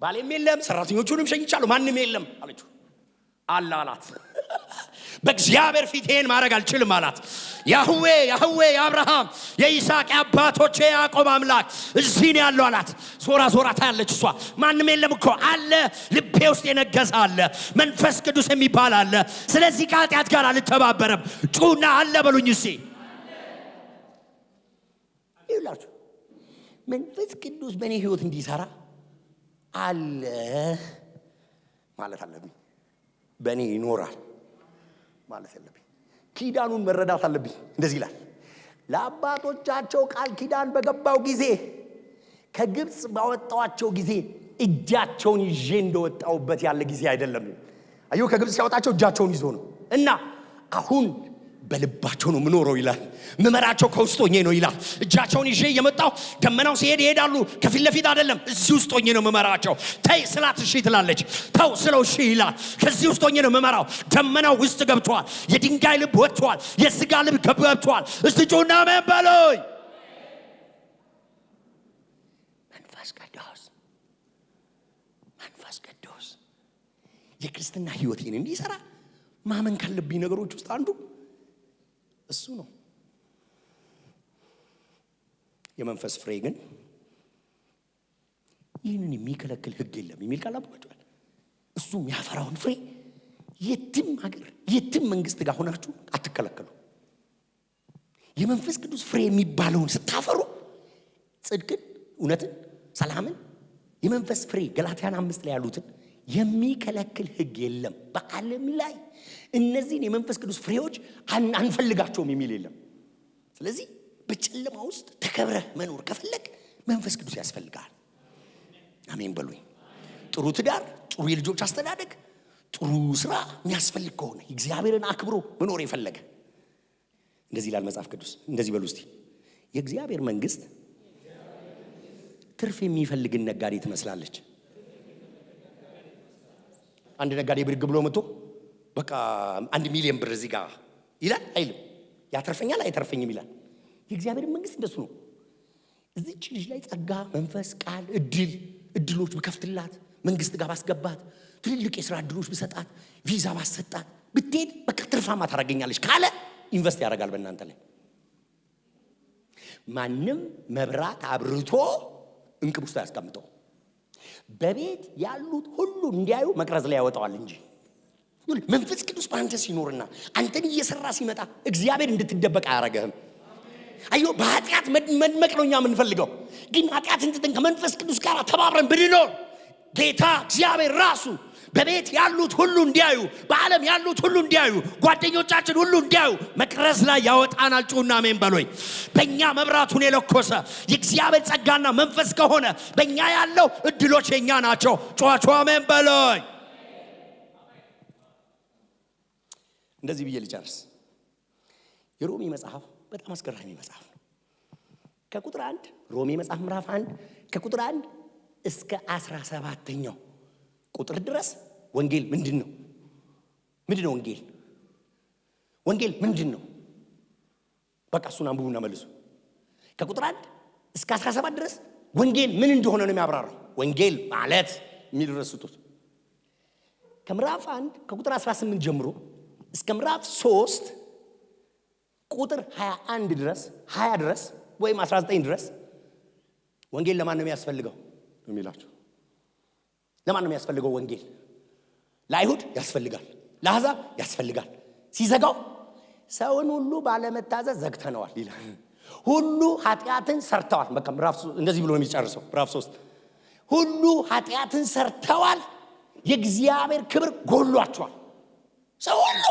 ባሌም የለም ሰራተኞቹንም ሸኝቻለሁ ማንንም የለም አለችው አላት። በእግዚአብሔር ፊት ይሄን ማድረግ አልችልም አላት። ያህዌ የአብርሃም የይስሐቅ የአባቶቼ ያዕቆብ አምላክ እዚህ ነው ያለው አላት። ዞራ ታያለች እሷ። ማንም የለም እኮ አለ፣ ልቤ ውስጥ የነገሰ አለ፣ መንፈስ ቅዱስ የሚባል አለ። ስለዚህ ከኃጢአት ጋር አልተባበረም። ጩና አለ በሉኝ እስቲ። ይላችሁ መንፈስ ቅዱስ በእኔ ህይወት እንዲሰራ አለ ማለት አለብኝ። በእኔ ይኖራል ማለት አለብኝ። ኪዳኑን መረዳት አለብኝ። እንደዚህ ይላል፣ ለአባቶቻቸው ቃል ኪዳን በገባው ጊዜ ከግብፅ ባወጣዋቸው ጊዜ እጃቸውን ይዤ እንደወጣውበት ያለ ጊዜ አይደለም። አዩ ከግብፅ ሲያወጣቸው እጃቸውን ይዞ ነው። እና አሁን በልባቸው ነው ምኖረው ይላል። መመራቸው ከውስጥ ሆኜ ነው ይላል። እጃቸውን ይዤ የመጣው ደመናው ሲሄድ ይሄዳሉ። ከፊት ለፊት አይደለም፣ እዚህ ውስጥ ሆኜ ነው መመራቸው። ተይ ስላት እሺ ትላለች፣ ተው ስለው እሺ ይላል። ከዚህ ውስጥ ሆኜ ነው መመራው። ደመናው ውስጥ ገብቷል። የድንጋይ ልብ ወጥቷል። የስጋ ልብ ገብቷል። እስቲ ጩና አሜን በሉኝ። መንፈስ ቅዱስ የክርስትና ህይወቴን እንዲሰራ ማመን ካለብኝ ነገሮች ውስጥ አንዱ እሱ ነው። የመንፈስ ፍሬ ግን ይህንን የሚከለክል ህግ የለም የሚል ቃል አብሯቸዋል። እሱ የሚያፈራውን ፍሬ የትም ሀገር የትም መንግስት ጋር ሆናችሁ አትከለከሉ። የመንፈስ ቅዱስ ፍሬ የሚባለውን ስታፈሩ ጽድቅን፣ እውነትን፣ ሰላምን የመንፈስ ፍሬ ገላትያን 5 ላይ ያሉትን የሚከለክል ህግ የለም በዓለም ላይ። እነዚህን የመንፈስ ቅዱስ ፍሬዎች አንፈልጋቸውም የሚል የለም። ስለዚህ በጨለማ ውስጥ ተከብረህ መኖር ከፈለግ መንፈስ ቅዱስ ያስፈልጋል። አሜን በሉኝ። ጥሩ ትዳር፣ ጥሩ የልጆች አስተዳደግ፣ ጥሩ ስራ የሚያስፈልግ ከሆነ እግዚአብሔርን አክብሮ መኖር የፈለገ እንደዚህ ይላል መጽሐፍ ቅዱስ። እንደዚህ በሉ እስቲ፣ የእግዚአብሔር መንግስት ትርፍ የሚፈልግን ነጋዴ ትመስላለች። አንድ ነጋዴ ብድግ ብሎ መጥቶ በቃ 1 ሚሊዮን ብር እዚህ ጋር ይላል አይልም። ያተርፈኛል አይተርፈኝም ይላል። የእግዚአብሔር መንግስት እንደሱ ነው። እዚች ልጅ ላይ ጸጋ፣ መንፈስ፣ ቃል፣ እድሎች ብከፍትላት፣ መንግስት ጋር ባስገባት፣ ትልልቅ የሥራ እድሎች ብሰጣት፣ ቪዛ ባሰጣት ብትሄድ በቃ ትርፋማ ታደርገኛለች ካለ ኢንቨስት ያደርጋል በእናንተ ላይ። ማንም መብራት አብርቶ እንቅብ ውስጥ ያስቀምጠው። በቤት ያሉት ሁሉ እንዲያዩ መቅረዝ ላይ ያወጣዋል እንጂ መንፈስ ቅዱስ በአንተ ሲኖርና አንተን እየሰራ ሲመጣ እግዚአብሔር እንድትደበቅ አያረጋህም። አዮ በኃጢአት መድመቅ ነው እኛ የምንፈልገው። ግን ኃጢአትን ትተን ከመንፈስ ቅዱስ ጋር ተባብረን ብንኖር ጌታ እግዚአብሔር ራሱ በቤት ያሉት ሁሉ እንዲያዩ፣ በዓለም ያሉት ሁሉ እንዲያዩ፣ ጓደኞቻችን ሁሉ እንዲያዩ መቅረዝ ላይ ያወጣናል። ጩና አሜን በሎኝ። በእኛ መብራቱን የለኮሰ የእግዚአብሔር ጸጋና መንፈስ ከሆነ በእኛ ያለው እድሎች የኛ ናቸው። ጩዋቹ አሜን በሎኝ። እንደዚህ ብዬ ልጨርስ። የሮሜ መጽሐፍ በጣም አስገራሚ መጽሐፍ ነው። ከቁጥር 1 ሮሜ መጽሐፍ ምዕራፍ 1 ከቁጥር 1 እስከ 17ኛው ቁጥር ድረስ ወንጌል ምንድን ነው? ምንድን ነው ወንጌል? ወንጌል ምንድን ነው? በቃ እሱን አንብቡና መልሱ። ከቁጥር 1 እስከ 17 ድረስ ወንጌል ምን እንደሆነ ነው የሚያብራራው። ወንጌል ማለት የሚል ረስጡት። ከምዕራፍ 1 ከቁጥር 18 ጀምሮ እስከ ምዕራፍ 3 ቁጥር 21 ድረስ 20 ድረስ ወይም 19 ድረስ ወንጌል ለማን ነው የሚያስፈልገው ነው የሚላቸው። ለማን ነው የሚያስፈልገው ወንጌል? ለአይሁድ ያስፈልጋል፣ ለአሕዛብ ያስፈልጋል። ሲዘጋው ሰውን ሁሉ ባለመታዘዝ ዘግተነዋል ይላል። ሁሉ ኃጢአትን ሰርተዋል። በቃ ምዕራፍ እንደዚህ ብሎ ነው የሚጨርሰው። ምዕራፍ 3 ሁሉ ኃጢአትን ሰርተዋል፣ የእግዚአብሔር ክብር ጎሏቸዋል። ሰው ሁሉ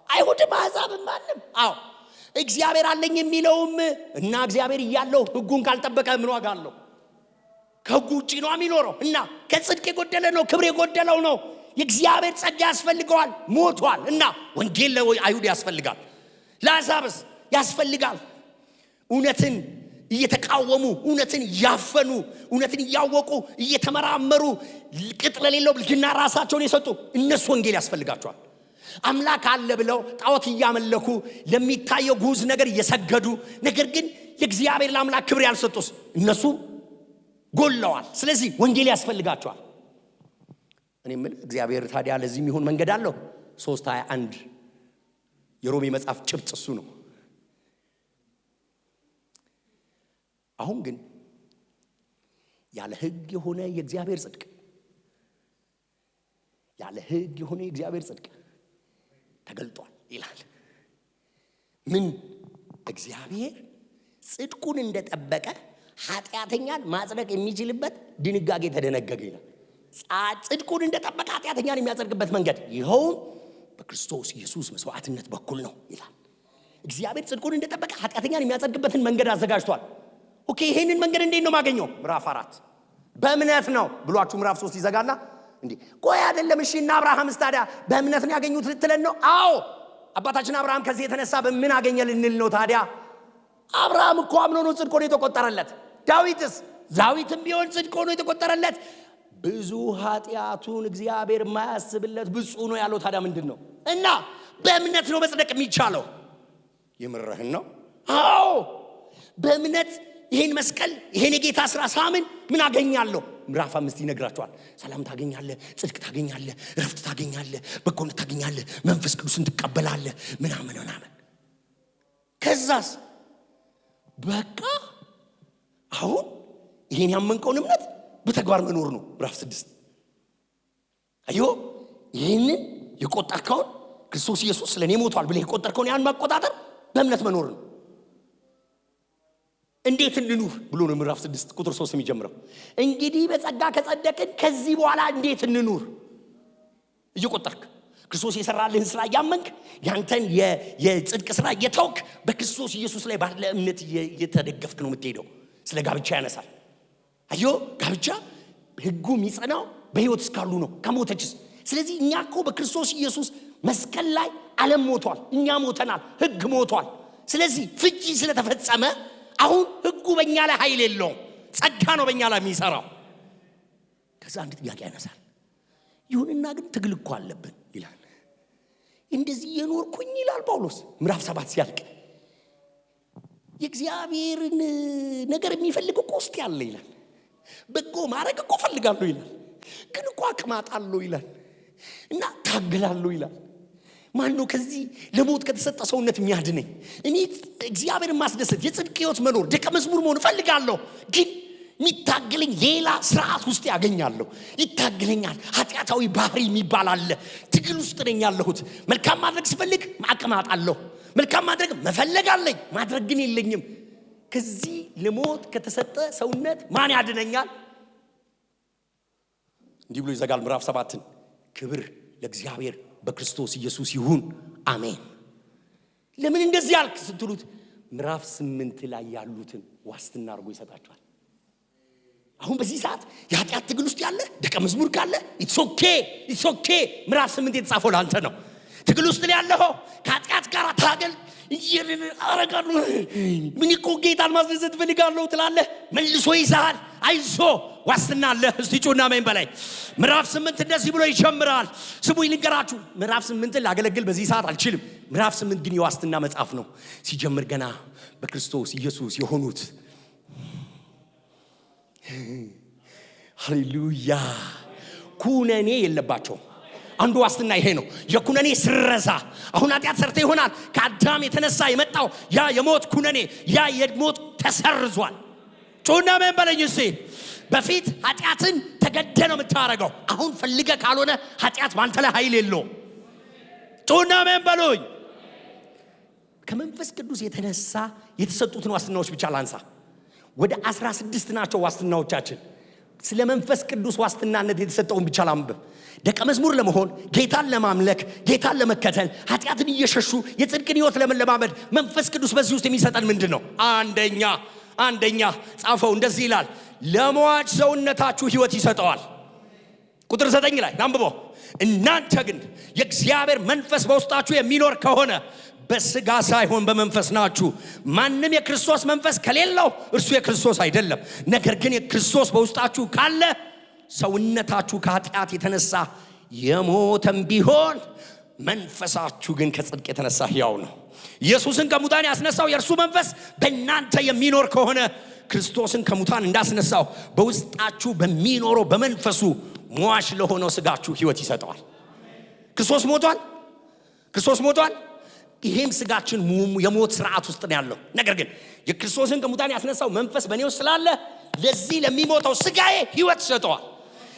አይሁድም አሕዛብም ማንም እግዚአብሔር አለኝ የሚለውም እና እግዚአብሔር እያለው ሕጉን ካልጠበቀ ምን ዋጋ አለው? ከሕጉ ውጪ ነው የሚኖረው እና ከጽድቅ የጎደለ ነው፣ ክብር የጎደለው ነው። የእግዚአብሔር ጸጋ ያስፈልገዋል፣ ሞቷል። እና ወንጌል ለአይሁድ ያስፈልጋል፣ ለአሕዛብስ ያስፈልጋል። እውነትን እየተቃወሙ፣ እውነትን እያፈኑ፣ እውነትን እያወቁ እየተመራመሩ ቅጥ ለሌለው ብልግና ራሳቸውን የሰጡ እነሱ ወንጌል ያስፈልጋቸዋል። አምላክ አለ ብለው ጣዖት እያመለኩ ለሚታየው ጉዝ ነገር እየሰገዱ ነገር ግን የእግዚአብሔር ለአምላክ ክብር ያልሰጡስ እነሱ ጎለዋል። ስለዚህ ወንጌል ያስፈልጋቸዋል። እኔ ምን እግዚአብሔር ታዲያ ለዚህ የሚሆን መንገድ አለው? 3:21 የሮሜ መጽሐፍ ጭብጥ እሱ ነው። አሁን ግን ያለ ሕግ የሆነ የእግዚአብሔር ጽድቅ ተገልጧል ይላል። ምን? እግዚአብሔር ጽድቁን እንደጠበቀ ኃጢአተኛን ማጽደቅ የሚችልበት ድንጋጌ ተደነገገ ይላል። ጽድቁን እንደጠበቀ ኃጢአተኛን የሚያጸድቅበት መንገድ ይኸውም በክርስቶስ ኢየሱስ መስዋዕትነት በኩል ነው ይላል። እግዚአብሔር ጽድቁን እንደጠበቀ ኃጢአተኛን የሚያጸድቅበትን መንገድ አዘጋጅቷል። ኦኬ፣ ይሄንን መንገድ እንዴት ነው ማገኘው? ምዕራፍ 4 በእምነት ነው ብሏችሁ ምዕራፍ 3 ይዘጋና እንዴ ቆይ አይደለም እሺ እና አብርሃምስ ታዲያ በእምነት ነው ያገኙት ልትለን ነው? አዎ አባታችን አብርሃም ከዚህ የተነሳ በምን አገኘ ልንል ነው ታዲያ? አብርሃም እኮ አምኖ ነው ጽድቅ ሆኖ የተቆጠረለት። ዳዊትም ቢሆን ጽድቅ ሆኖ የተቆጠረለት። ብዙ ኃጢአቱን እግዚአብሔር የማያስብለት ብፁዕ ነው ያለው ታዲያ ምንድን ነው? እና በእምነት ነው መጽደቅ የሚቻለው። የምርህን ነው? አዎ በእምነት ይሄን መስቀል ይሄን የጌታ ስራ ሳምን ምን አገኛለሁ? ምዕራፍ 5 ይነግራቸዋል። ሰላም ታገኛለህ፣ ጽድቅ ታገኛለህ፣ ረፍት ታገኛለህ፣ በጎነት ታገኛለህ፣ መንፈስ ቅዱስን ትቀበላለህ ምናምን። ከዛስ በቃ አሁን ይሄን ያመንከውን እምነት በተግባር መኖር ነው። ምዕራፍ 6 አዮ ይሄንን የቆጠርከውን ክርስቶስ ኢየሱስ ስለኔ ሞቷል ብለህ የቆጠርከውን ያን ማቆጣጠር በእምነት መኖር ነው። እንዴት እንኑር ብሎ ነው ምዕራፍ 6 ቁጥር 3 የሚጀምረው። እንግዲህ በጸጋ ከጸደቅን ከዚህ በኋላ እንዴት እንኑር? እየቆጠርክ ክርስቶስ የሰራልህን ስራ ያመንክ ያንተን የጽድቅ ስራ እየተውክ በክርስቶስ ኢየሱስ ላይ ባለ እምነት እየተደገፍክ ነው የምትሄደው። ስለ ጋብቻ ያነሳል። አዮ ጋብቻ ሕጉ የሚጸናው በሕይወት እስካሉ ነው። ከሞተችስ? ስለዚህ እኛ እኮ በክርስቶስ ኢየሱስ መስቀል ላይ ዓለም ሞቷል፣ እኛ ሞተናል፣ ሕግ ሞቷል። ስለዚህ ፍቺ ስለተፈጸመ አሁን ሕጉ በእኛ ላይ ኃይል የለውም፣ ጸጋ ነው በእኛ ላይ የሚሰራው። ከዛ አንድ ጥያቄ ያነሳል። ይሁንና ግን ትግል እኮ አለብን ይላል። እንደዚህ የኖርኩኝ ይላል ጳውሎስ ምዕራፍ 7 ሲያልቅ የእግዚአብሔርን ነገር የሚፈልግ እኮ ውስጥ ያለ ይላል። በጎ ማድረግ እኮ ፈልጋለሁ ይላል፣ ግን እኮ አቅም አጣለሁ ይላል እና ታገላለሁ ይላል። ማን ነው ከዚህ ለሞት ከተሰጠ ሰውነት የሚያድነኝ? እኔ እግዚአብሔርን ማስደሰት የጽድቅ ሕይወት መኖር ደቀ መዝሙር መሆን እፈልጋለሁ፣ ግን የሚታገለኝ ሌላ ስርዓት ውስጥ ያገኛለሁ። ይታገለኛል። ኃጢአታዊ ባህሪ የሚባል አለ። ትግል ውስጥ ነኝ ያለሁት። መልካም ማድረግ ስፈልግ አቅም አጣለሁ። መልካም ማድረግ መፈለግ አለኝ፣ ማድረግ ግን የለኝም። ከዚህ ለሞት ከተሰጠ ሰውነት ማን ያድነኛል? እንዲህ ብሎ ይዘጋል ምዕራፍ 7ን። ክብር ለእግዚአብሔር በክርስቶስ ኢየሱስ ይሁን አሜን። ለምን እንደዚህ ያልክ ስትሉት ምዕራፍ 8 ላይ ያሉትን ዋስትና አድርጎ ይሰጣቸዋል። አሁን በዚህ ሰዓት የኃጢአት ትግል ውስጥ ያለ ደቀ መዝሙር ካለ ኢትስ ኦኬ ምዕራፍ 8 የተጻፈው ለአንተ ነው። ትግል ውስጥ ያለኸው ከኃጢአት ጋር ታገል አረጋሉ ምን እኮ ጌታን ማስደሰት ፈልጋለሁ ትላለህ። መልሶ ይዛል። አይዞ ዋስትና አለ። እስቲ ጩና አሜን በላይ። ምዕራፍ 8 እንደዚህ ብሎ ይጀምራል። ስሙ ይልንገራችሁ። ምዕራፍ 8 ላገለግል በዚህ ሰዓት አልችልም። ምዕራፍ 8 ግን የዋስትና መጽሐፍ ነው። ሲጀምር ገና በክርስቶስ ኢየሱስ የሆኑት ሃሌሉያ ኩነኔ የለባቸው። አንዱ ዋስትና ይሄ ነው። የኩነኔ ስረዛ አሁን ኃጢአት ሰርተ ይሆናል። ከአዳም የተነሳ የመጣው ያ የሞት ኩነኔ ያ የሞት ተሰርዟል። ጮና ምን በለኝ እሺ። በፊት ኃጢአትን ተገደ ነው የምታረገው። አሁን ፈልገ ካልሆነ ኃጢአት ባንተ ላይ ኃይል የለውም። ጮና ምን በሉኝ። ከመንፈስ ቅዱስ የተነሳ የተሰጡትን ዋስትናዎች ብቻ ላንሳ። ወደ 16 ናቸው ዋስትናዎቻችን። ስለ መንፈስ ቅዱስ ዋስትናነት የተሰጠውን ብቻ ላንብብ። ደቀ መዝሙር ለመሆን ጌታን ለማምለክ ጌታን ለመከተል ኃጢአትን እየሸሹ የጽድቅን ሕይወት ለመለማመድ መንፈስ ቅዱስ በዚህ ውስጥ የሚሰጠን ምንድን ነው? አንደኛ ጻፈው እንደዚህ ይላል፣ ለሟች ሰውነታችሁ ሕይወት ይሰጠዋል። ቁጥር 9 ላይ አንብቦ እናንተ ግን የእግዚአብሔር መንፈስ በውስጣችሁ የሚኖር ከሆነ በስጋ ሳይሆን በመንፈስ ናችሁ። ማንም የክርስቶስ መንፈስ ከሌለው እርሱ የክርስቶስ አይደለም። ነገር ግን የክርስቶስ በውስጣችሁ ካለ ሰውነታችሁ ከኃጢአት የተነሳ የሞተም ቢሆን መንፈሳችሁ ግን ከጽድቅ የተነሳ ሕያው ነው። ኢየሱስን ከሙታን ያስነሳው የእርሱ መንፈስ በእናንተ የሚኖር ከሆነ ክርስቶስን ከሙታን እንዳስነሳው በውስጣችሁ በሚኖረው በመንፈሱ ሟች ለሆነው ስጋችሁ ሕይወት ይሰጠዋል። ክርስቶስ ሞቷል። ይሄም ስጋችን የሞት ስርዓት ውስጥ ነው ያለው። ነገር ግን የክርስቶስን ከሙታን ያስነሳው መንፈስ በእኔ ውስጥ ስላለ ለዚህ ለሚሞተው ስጋዬ ሕይወት ይሰጠዋል።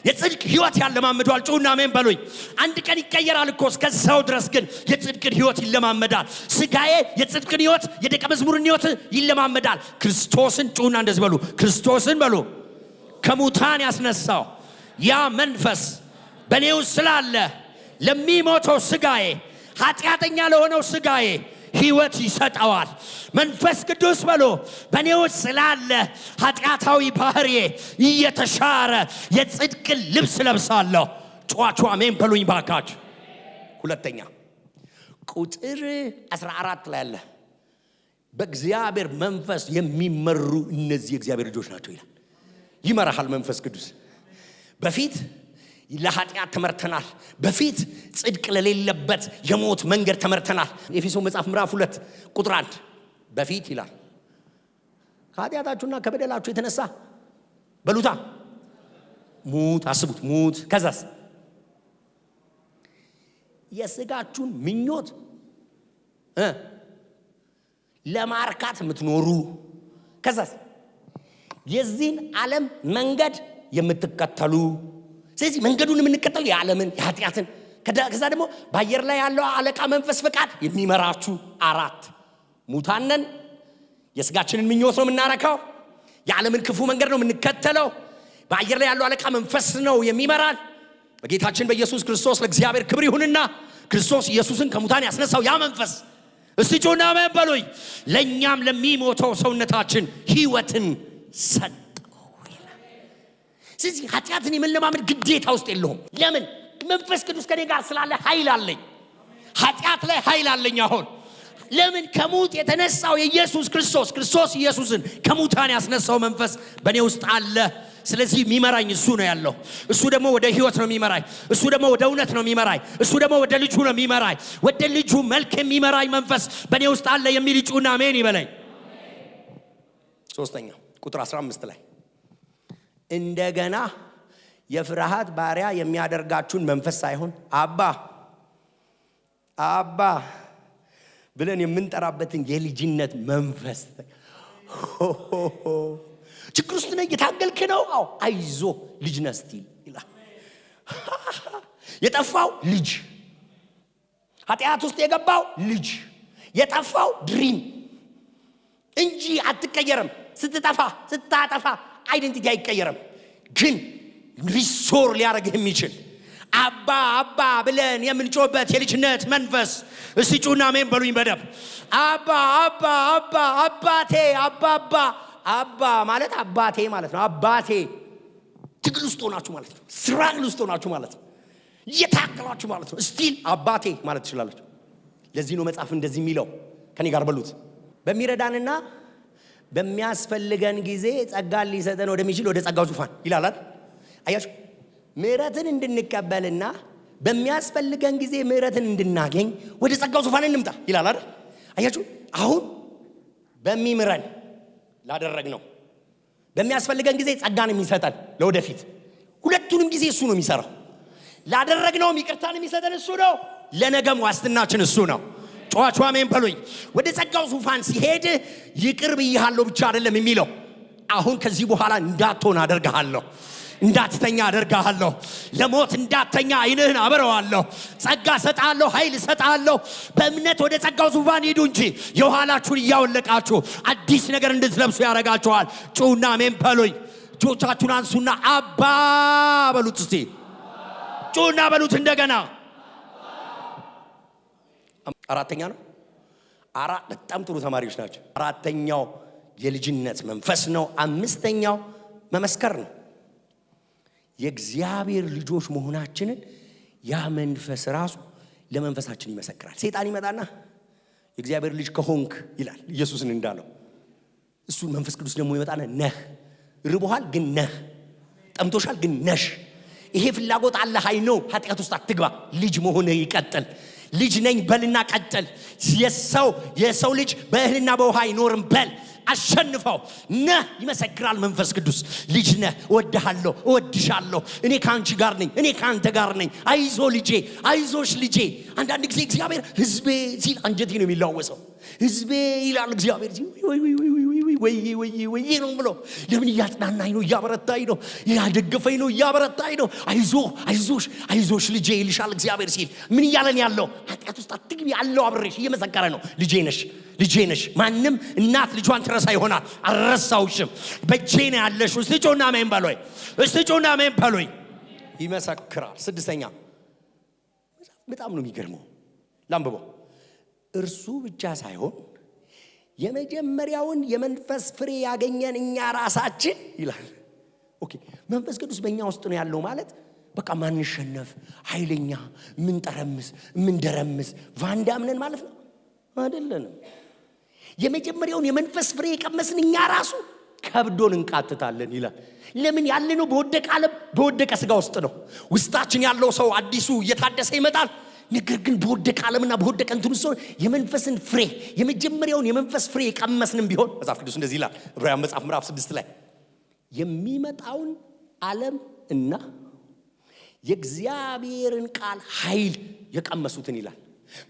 የጽድቅ ሕይወት ያለማምደዋል። ጩና አሜን በሉኝ። አንድ ቀን ይቀየራል እኮ እስከዛው ድረስ ግን የጽድቅን ሕይወት ይለማመዳል። ስጋዬ የጽድቅን ሕይወት የደቀ መዝሙርን ሕይወት ይለማመዳል። ክርስቶስን ጩና እንደዚህ በሉ፣ ክርስቶስን በሉ ከሙታን ያስነሳው ያ መንፈስ በእኔ ውስጥ ስላለ ለሚሞተው ስጋዬ ኃጢአተኛ ለሆነው ስጋዬ ሕይወት ይሰጠዋል። መንፈስ ቅዱስ በሉ በእኔ ውስጥ ስላለ ኃጢአታዊ ባህሪዬ እየተሻረ የጽድቅን ልብስ ለብሳለሁ። ጨዋቹ አሜን በሉኝ ባካችሁ። ሁለተኛ ቁጥር 14 ላይ አለ በእግዚአብሔር መንፈስ የሚመሩ እነዚህ የእግዚአብሔር ልጆች ናቸው ይላል። ይመራሃል መንፈስ ቅዱስ። በፊት ለኃጢአት ተመርተናል። በፊት ጽድቅ ለሌለበት የሞት መንገድ ተመርተናል። ኤፌሶን መጽሐፍ ምዕራፍ 2 ቁጥር 1 በፊት ይላል ከኃጢአታችሁና ከበደላችሁ የተነሳ በሉታ ሙት። አስቡት ሙት። ከዛስ የስጋችሁን ምኞት ለማርካት የምትኖሩ ከዛስ የዚህን ዓለም መንገድ የምትከተሉ። ስለዚህ መንገዱን የምንከተሉ የዓለምን የኃጢአትን ከዛ ደግሞ በአየር ላይ ያለው አለቃ መንፈስ ፈቃድ የሚመራችሁ። 4 ሙታነን የስጋችንን ምኞት ነው የምናረካው። የዓለምን ክፉ መንገድ ነው የምንከተለው። በአየር ላይ ያለው አለቃ መንፈስ ነው የሚመራን። በጌታችን በኢየሱስ ክርስቶስ ለእግዚአብሔር ክብር ይሁንና ክርስቶስ ኢየሱስን ከሙታን ያስነሳው ያ መንፈስ እስቲ ጮና አሜን በሉኝ ለኛም ለሚሞተው ሰውነታችን ሕይወትን ሰጠው። ስለዚህ ኃጢአትን የመለማመድ ግዴታ ውስጥ የለውም። ለምን? መንፈስ ቅዱስ ከኔ ጋር ስላለ ኃይል አለኝ። ኃጢአት ላይ ኃይል አለኝ። አሁን ለምን? ከሙት የተነሳው የኢየሱስ ክርስቶስ ኢየሱስን ከሙታን ያስነሳው መንፈስ በእኔ ውስጥ አለ። ስለዚህ የሚመራኝ እሱ ነው ያለው። እሱ ደግሞ ወደ ሕይወት ነው የሚመራኝ። እሱ ደግሞ ወደ እውነት ነው የሚመራኝ። እሱ ደግሞ ወደ ልጁ ነው የሚመራኝ። ወደ ልጁ መልክ የሚመራኝ መንፈስ በእኔ ውስጥ አለ የሚል ጩና አሜን ይበለኝ። ሶስተኛ ቁጥር 15 ላይ እንደገና የፍርሃት ባሪያ የሚያደርጋችሁን መንፈስ ሳይሆን አባ ብለን የምንጠራበትን የልጅነት መንፈስ። ችግር ውስጥ ነህ፣ እየታገልክ ነው። አዎ አይዞ ልጅ ነህ ስቲል ይላል። የጠፋው ልጅ፣ ኃጢአት ውስጥ የገባው ልጅ፣ የጠፋው ድሪም እንጂ አትቀየርም። ስታጠፋ አይደንቲቲ አይቀየርም። ግን ሪስቶር ሊያደርግ የሚችል አባ ብለን የምንጮህበት የልጅነት መንፈስ። እስቲ ጩና አሜን በሉኝ በደብ አባቴ አባ ማለት አባቴ ማለት ነው። አባቴ ትግል ውስጥ ሆናችሁ ማለት ነው። ስራግል ውስጥ ሆናችሁ ማለት ነው። እየታገላችሁ ማለት ነው። ስቲል አባቴ ማለት ትችላላችሁ። ለዚህ ነው መጽሐፍ እንደዚህ የሚለው። ከኔ ጋር በሉት በሚረዳንና በሚያስፈልገን ጊዜ ጸጋን ሊሰጠን ወደሚችል ወደ ጸጋው ዙፋን ይላል። አያችሁ ምሕረትን እንድንቀበልና በሚያስፈልገን ጊዜ ምሕረትን እንድናገኝ ወደ ጸጋው ዙፋን እንምጣ ይላል አይደል? አያችሁ አሁን በሚምረን ላደረግነው በሚያስፈልገን ጊዜ ጸጋን የሚሰጠን ለወደፊት ሁለቱንም ጊዜ እሱ ነው የሚሰራው። ላደረግነው ይቅርታን የሚሰጠን እሱ ነው። ለነገም ዋስትናችን እሱ ነው። ጨዋቹ አሜን በሉኝ። ወደ ጸጋው ዙፋን ሲሄድ ይቅር ብያለሁ ብቻ አይደለም የሚለው፣ አሁን ከዚህ በኋላ እንዳትሆን አደርግሃለሁ፣ እንዳትተኛ አደርግሃለሁ፣ ለሞት እንዳትተኛ ዓይንህን አበረዋለሁ፣ ጸጋ ሰጣለሁ፣ ኃይል ሰጣለሁ። በእምነት ወደ ጸጋው ዙፋን ሂዱ እንጂ የኋላችሁን እያወለቃችሁ አዲስ ነገር እንድትለብሱ ያደርጋችኋል። ጩና አሜን በሉኝ። እጆቻችሁን አንሱና አባ በሉት። እስቲ ጩና በሉት እንደገና። አራተኛ ነው። በጣም ጥሩ ተማሪዎች ናቸው። አራተኛው የልጅነት መንፈስ ነው። አምስተኛው መመስከር ነው። የእግዚአብሔር ልጆች መሆናችንን ያ መንፈስ ራሱ ለመንፈሳችን ይመሰክራል። ሰይጣን ይመጣና የእግዚአብሔር ልጅ ከሆንክ ይላል ኢየሱስን እንዳለው፣ እሱ መንፈስ ቅዱስ ደግሞ ይመጣና ነህ፣ ርቦሃል ግን ነህ፣ ጠምቶሻል ግን ነሽ፣ ይሄ ፍላጎት አለ ሃይ ነው፣ ኃጢአት ውስጥ አትግባ፣ ልጅ መሆን ይቀጥል፣ ልጅ ነኝ በልና ቀጥል፣ የሰው ልጅ በእህልና በውሃ አይኖርም በል፣ አሸንፈው ነህ ይመሰክራል መንፈስ ቅዱስ። ልጅ ነህ፣ እወድሃለሁ፣ እወድሻለሁ፣ እኔ ካንቺ ጋር ነኝ፣ እኔ ካንተ ጋር ነኝ፣ አይዞ ልጄ፣ አይዞሽ ልጄ። አንዳንድ ጊዜ እግዚአብሔር ህዝቤ ሲል አንጀቴ ነው የሚላወሰው። ህዝቤ ይላል እግዚአብሔር ሲል ወይ ነው ብሎ ለምን እያጽናናኝ ነው፣ እያበረታኝ ነው፣ ያደገፈኝ ነው፣ እያበረታኝ ነው። አይዞ አይዞሽ አይዞሽ ልጄ ይልሻል እግዚአብሔር ሲል ምን እያለን ያለው? ኃጢአት ውስጥ አትግቢ ያለው አብሬሽ እየመሰከረ ነው። ልጄ ነሽ፣ ልጄ ነሽ። ማንም እናት ልጇን ትረሳ ይሆናል፣ አልረሳውሽም፣ በእጄ ነው ያለሽው። እስቲ ጮና አሜን በሎይ፣ እስቲ ጮና አሜን በሎይ። ይመሰክራል። ስድስተኛ በጣም ነው የሚገርመው፣ ላንብበው። እርሱ ብቻ ሳይሆን የመጀመሪያውን የመንፈስ ፍሬ ያገኘን እኛ ራሳችን ይላል። ኦኬ መንፈስ ቅዱስ በእኛ ውስጥ ነው ያለው ማለት በቃ ማንሸነፍ፣ ኃይለኛ፣ ምን ጠረምስ፣ ምን ደረምስ ቫንዳምነን ማለት ነው አይደለንም። የመጀመሪያውን የመንፈስ ፍሬ የቀመስን እኛ ራሱ ከብዶን እንቃትታለን ይላል። ለምን ያለነው በወደቀ ዓለም በወደቀ ስጋ ውስጥ ነው። ውስጣችን ያለው ሰው አዲሱ እየታደሰ ይመጣል። ነገር ግን በወደቀ ዓለምና በወደቀ እንትን ውስጥ የመንፈስን ፍሬ የመጀመሪያውን የመንፈስ ፍሬ የቀመስንም ቢሆን መጽሐፍ ቅዱስ እንደዚህ ይላል ዕብራውያን መጽሐፍ ምዕራፍ 6 ላይ የሚመጣውን ዓለም እና የእግዚአብሔርን ቃል ኃይል የቀመሱትን ይላል።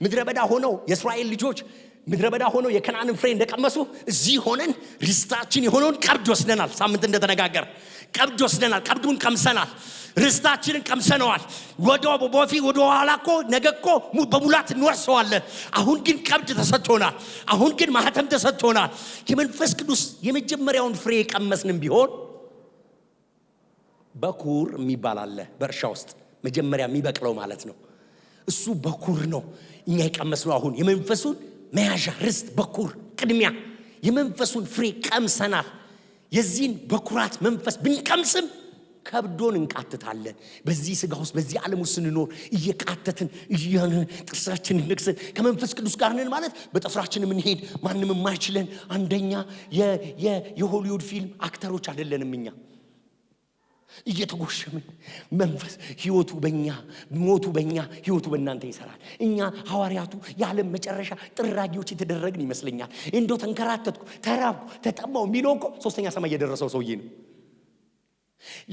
ምድረ በዳ ሆነው የእስራኤል ልጆች ምድረ በዳ ሆነው የከነዓንን ፍሬ እንደቀመሱ እዚህ ሆነን ርስታችን የሆነውን ቀብድ ወስደናል። ሳምንት እንደተነጋገር ቀብድ ወስደናል። ቀብዱን ቀምሰናል። ርስታችንን ቀምሰነዋል። ወደ ኋላ እኮ ነገ እኮ በሙላት እንወርሰዋለን። አሁን ግን ቀብድ ተሰጥቶናል። አሁን ግን ማህተም ተሰጥቶናል። የመንፈስ ቅዱስ የመጀመሪያውን ፍሬ ቀመስንም ቢሆን በኩር የሚባል አለ በእርሻ ውስጥ መጀመሪያ የሚበቅለው ማለት ነው። እሱ በኩር ነው። እኛ የቀመስነው አሁን የመንፈሱን መያዣ ርስት በኩር ቅድሚያ የመንፈሱን ፍሬ ቀምሰናል። የዚህን በኩራት መንፈስ ብንቀምስም ከብዶን እንቃትታለን። በዚህ ስጋ ውስጥ በዚህ ዓለም ውስጥ ስንኖር እየቃተትን ጥርሳችንን ነክሰን ከመንፈስ ቅዱስ ጋር ነን ማለት በጥፍራችን የምንሄድ ማንም የማይችለን አንደኛ የሆሊውድ ፊልም አክተሮች አይደለንም። እኛ እየተጎሸምን መንፈስ ህይወቱ በእኛ ሞቱ በእኛ ህይወቱ በእናንተ ይሰራል። እኛ ሐዋርያቱ የዓለም መጨረሻ ጥራጊዎች የተደረግን ይመስለኛል። እንደው ተንከራተትኩ፣ ተራብኩ፣ ተጠማው የሚለው እኮ ሶስተኛ ሰማይ የደረሰው ሰውዬ ነው።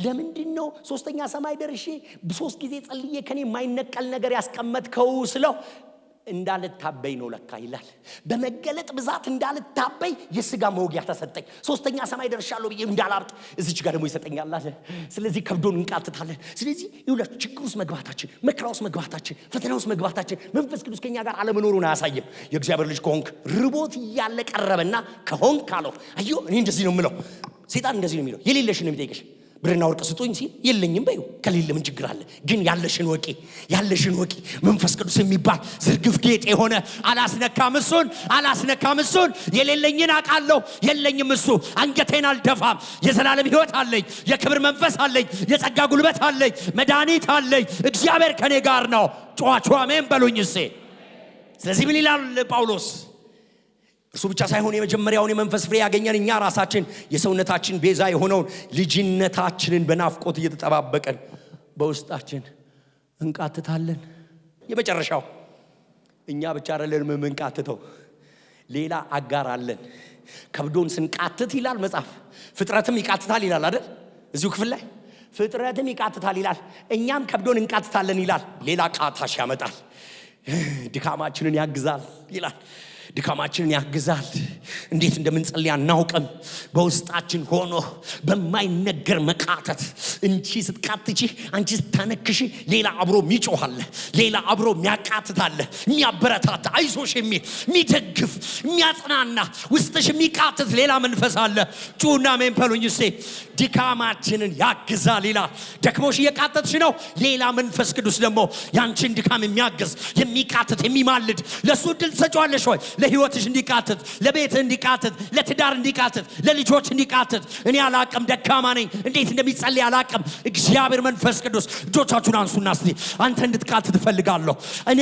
ለምንድን ነው ሶስተኛ ሰማይ ደርሼ በሶስት ጊዜ ጸልዬ ከኔ የማይነቀል ነገር ያስቀመጥከው ስለው እንዳልታበይ ነው ለካ ይላል። በመገለጥ ብዛት እንዳልታበይ የሥጋ መውጊያ ተሰጠኝ። ሶስተኛ ሰማይ ደርሻለሁ ብዬ እንዳላብጥ እዚች ጋር ደግሞ ይሰጠኛል አለ። ስለዚህ ከብዶን እንቃትታለን። ስለዚህ ይኸውላችሁ ችግር ውስጥ መግባታችን፣ መከራ ውስጥ መግባታችን፣ ፈተና ውስጥ መግባታችን መንፈስ ቅዱስ ከኛ ጋር አለመኖሩን አያሳይም። የእግዚአብሔር ልጅ ከሆንክ ርቦት እያለ ቀረበና ከሆንክ አለው። አየሁ እኔ እንደዚህ ነው የምለው። ሰይጣን እንደዚህ ነው የሚለው። የሌለሽን ነው የሚጠይቅሽ። ብርና ወርቅ ስጡኝ ሲል የለኝም በይው። ከሌለ ምን ችግር አለ? ግን ያለሽን ወቂ፣ ያለሽን ወቂ። መንፈስ ቅዱስ የሚባል ዝርግፍ ጌጥ የሆነ አላስነካም እሱን። የሌለኝን አውቃለሁ፣ የለኝም እሱ። አንገቴን አልደፋም። የዘላለም ሕይወት አለኝ፣ የክብር መንፈስ አለኝ፣ የጸጋ ጉልበት አለኝ፣ መድኃኒት አለኝ። እግዚአብሔር ከኔ ጋር ነው። ጨዋቸው አሜን በሉኝ እሴ። ስለዚህ ምን ይላል ጳውሎስ? እርሱ ብቻ ሳይሆን የመጀመሪያውን የመንፈስ ፍሬ ያገኘን እኛ ራሳችን የሰውነታችን ቤዛ የሆነውን ልጅነታችንን በናፍቆት እየተጠባበቀን በውስጣችን እንቃትታለን። የመጨረሻው እኛ ብቻ አይደለንም የምንቃትተው፣ ሌላ አጋር አለን። ከብዶን ስንቃትት ይላል መጽሐፍ፣ ፍጥረትም ይቃትታል ይላል አይደል? እዚሁ ክፍል ላይ ፍጥረትም ይቃትታል ይላል፣ እኛም ከብዶን እንቃትታለን ይላል። ሌላ ቃታሽ ያመጣል፣ ድካማችንን ያግዛል ይላል። ድካማችንን ያግዛል። እንዴት እንደምንጸልይ አናውቅም። በውስጣችን ሆኖ በማይነገር መቃተት እንቺ ስትቃትቺ፣ አንቺ ስታነክሺ ሌላ አብሮ የሚጮሃለ፣ ሌላ አብሮ የሚያቃትታለ፣ የሚያበረታታ፣ አይዞሽ የሚል የሚደግፍ፣ የሚያጽናና ውስጥሽ የሚቃትት ሌላ መንፈስ አለ። ጩና አሜን በሉኝ እስቲ። ድካማችንን ያግዛል ይላል። ደክሞሽ እየቃተትሽ ነው፣ ሌላ መንፈስ ቅዱስ ደግሞ ያንቺን ድካም የሚያግዝ የሚቃትት የሚማልድ ለሱ ድል ትሰጪዋለሽ ወይ? ለህይወትሽ እንዲቃትት፣ ለቤትህ እንዲቃትት፣ ለትዳር እንዲቃትት፣ ለልጆች እንዲቃትት። እኔ አላቅም፣ ደካማ ነኝ፣ እንዴት እንደሚጸልይ አላቅም። እግዚአብሔር መንፈስ ቅዱስ እጆቻችሁን አንሱና እስቲ አንተ እንድትቃትት እፈልጋለሁ። እኔ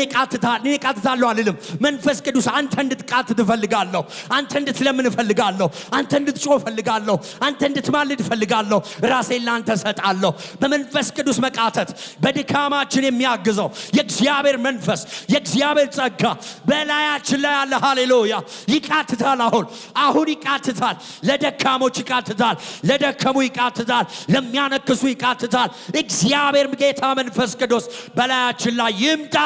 ቃትታለሁ አልልም። መንፈስ ቅዱስ አንተ እንድትቃትት እፈልጋለሁ። አንተ እንድትለምን እፈልጋለሁ። አንተ እንድትጮህ እፈልጋለሁ። አንተ እንድትማልድ እፈልጋለሁ። ራሴን ለአንተ እሰጣለሁ። በመንፈስ ቅዱስ መቃተት በድካማችን የሚያግዘው የእግዚአብሔር መንፈስ፣ የእግዚአብሔር ጸጋ በላያችን ላይ ያለ ሃሌሉያ ይቃትታል አሁን ይቃትታል ለደካሞች ይቃትታል ለደከሙ ይቃትታል ለሚያነክሱ ይቃትታል እግዚአብሔር ጌታ መንፈስ ቅዱስ በላያችን ላይ ይምጣ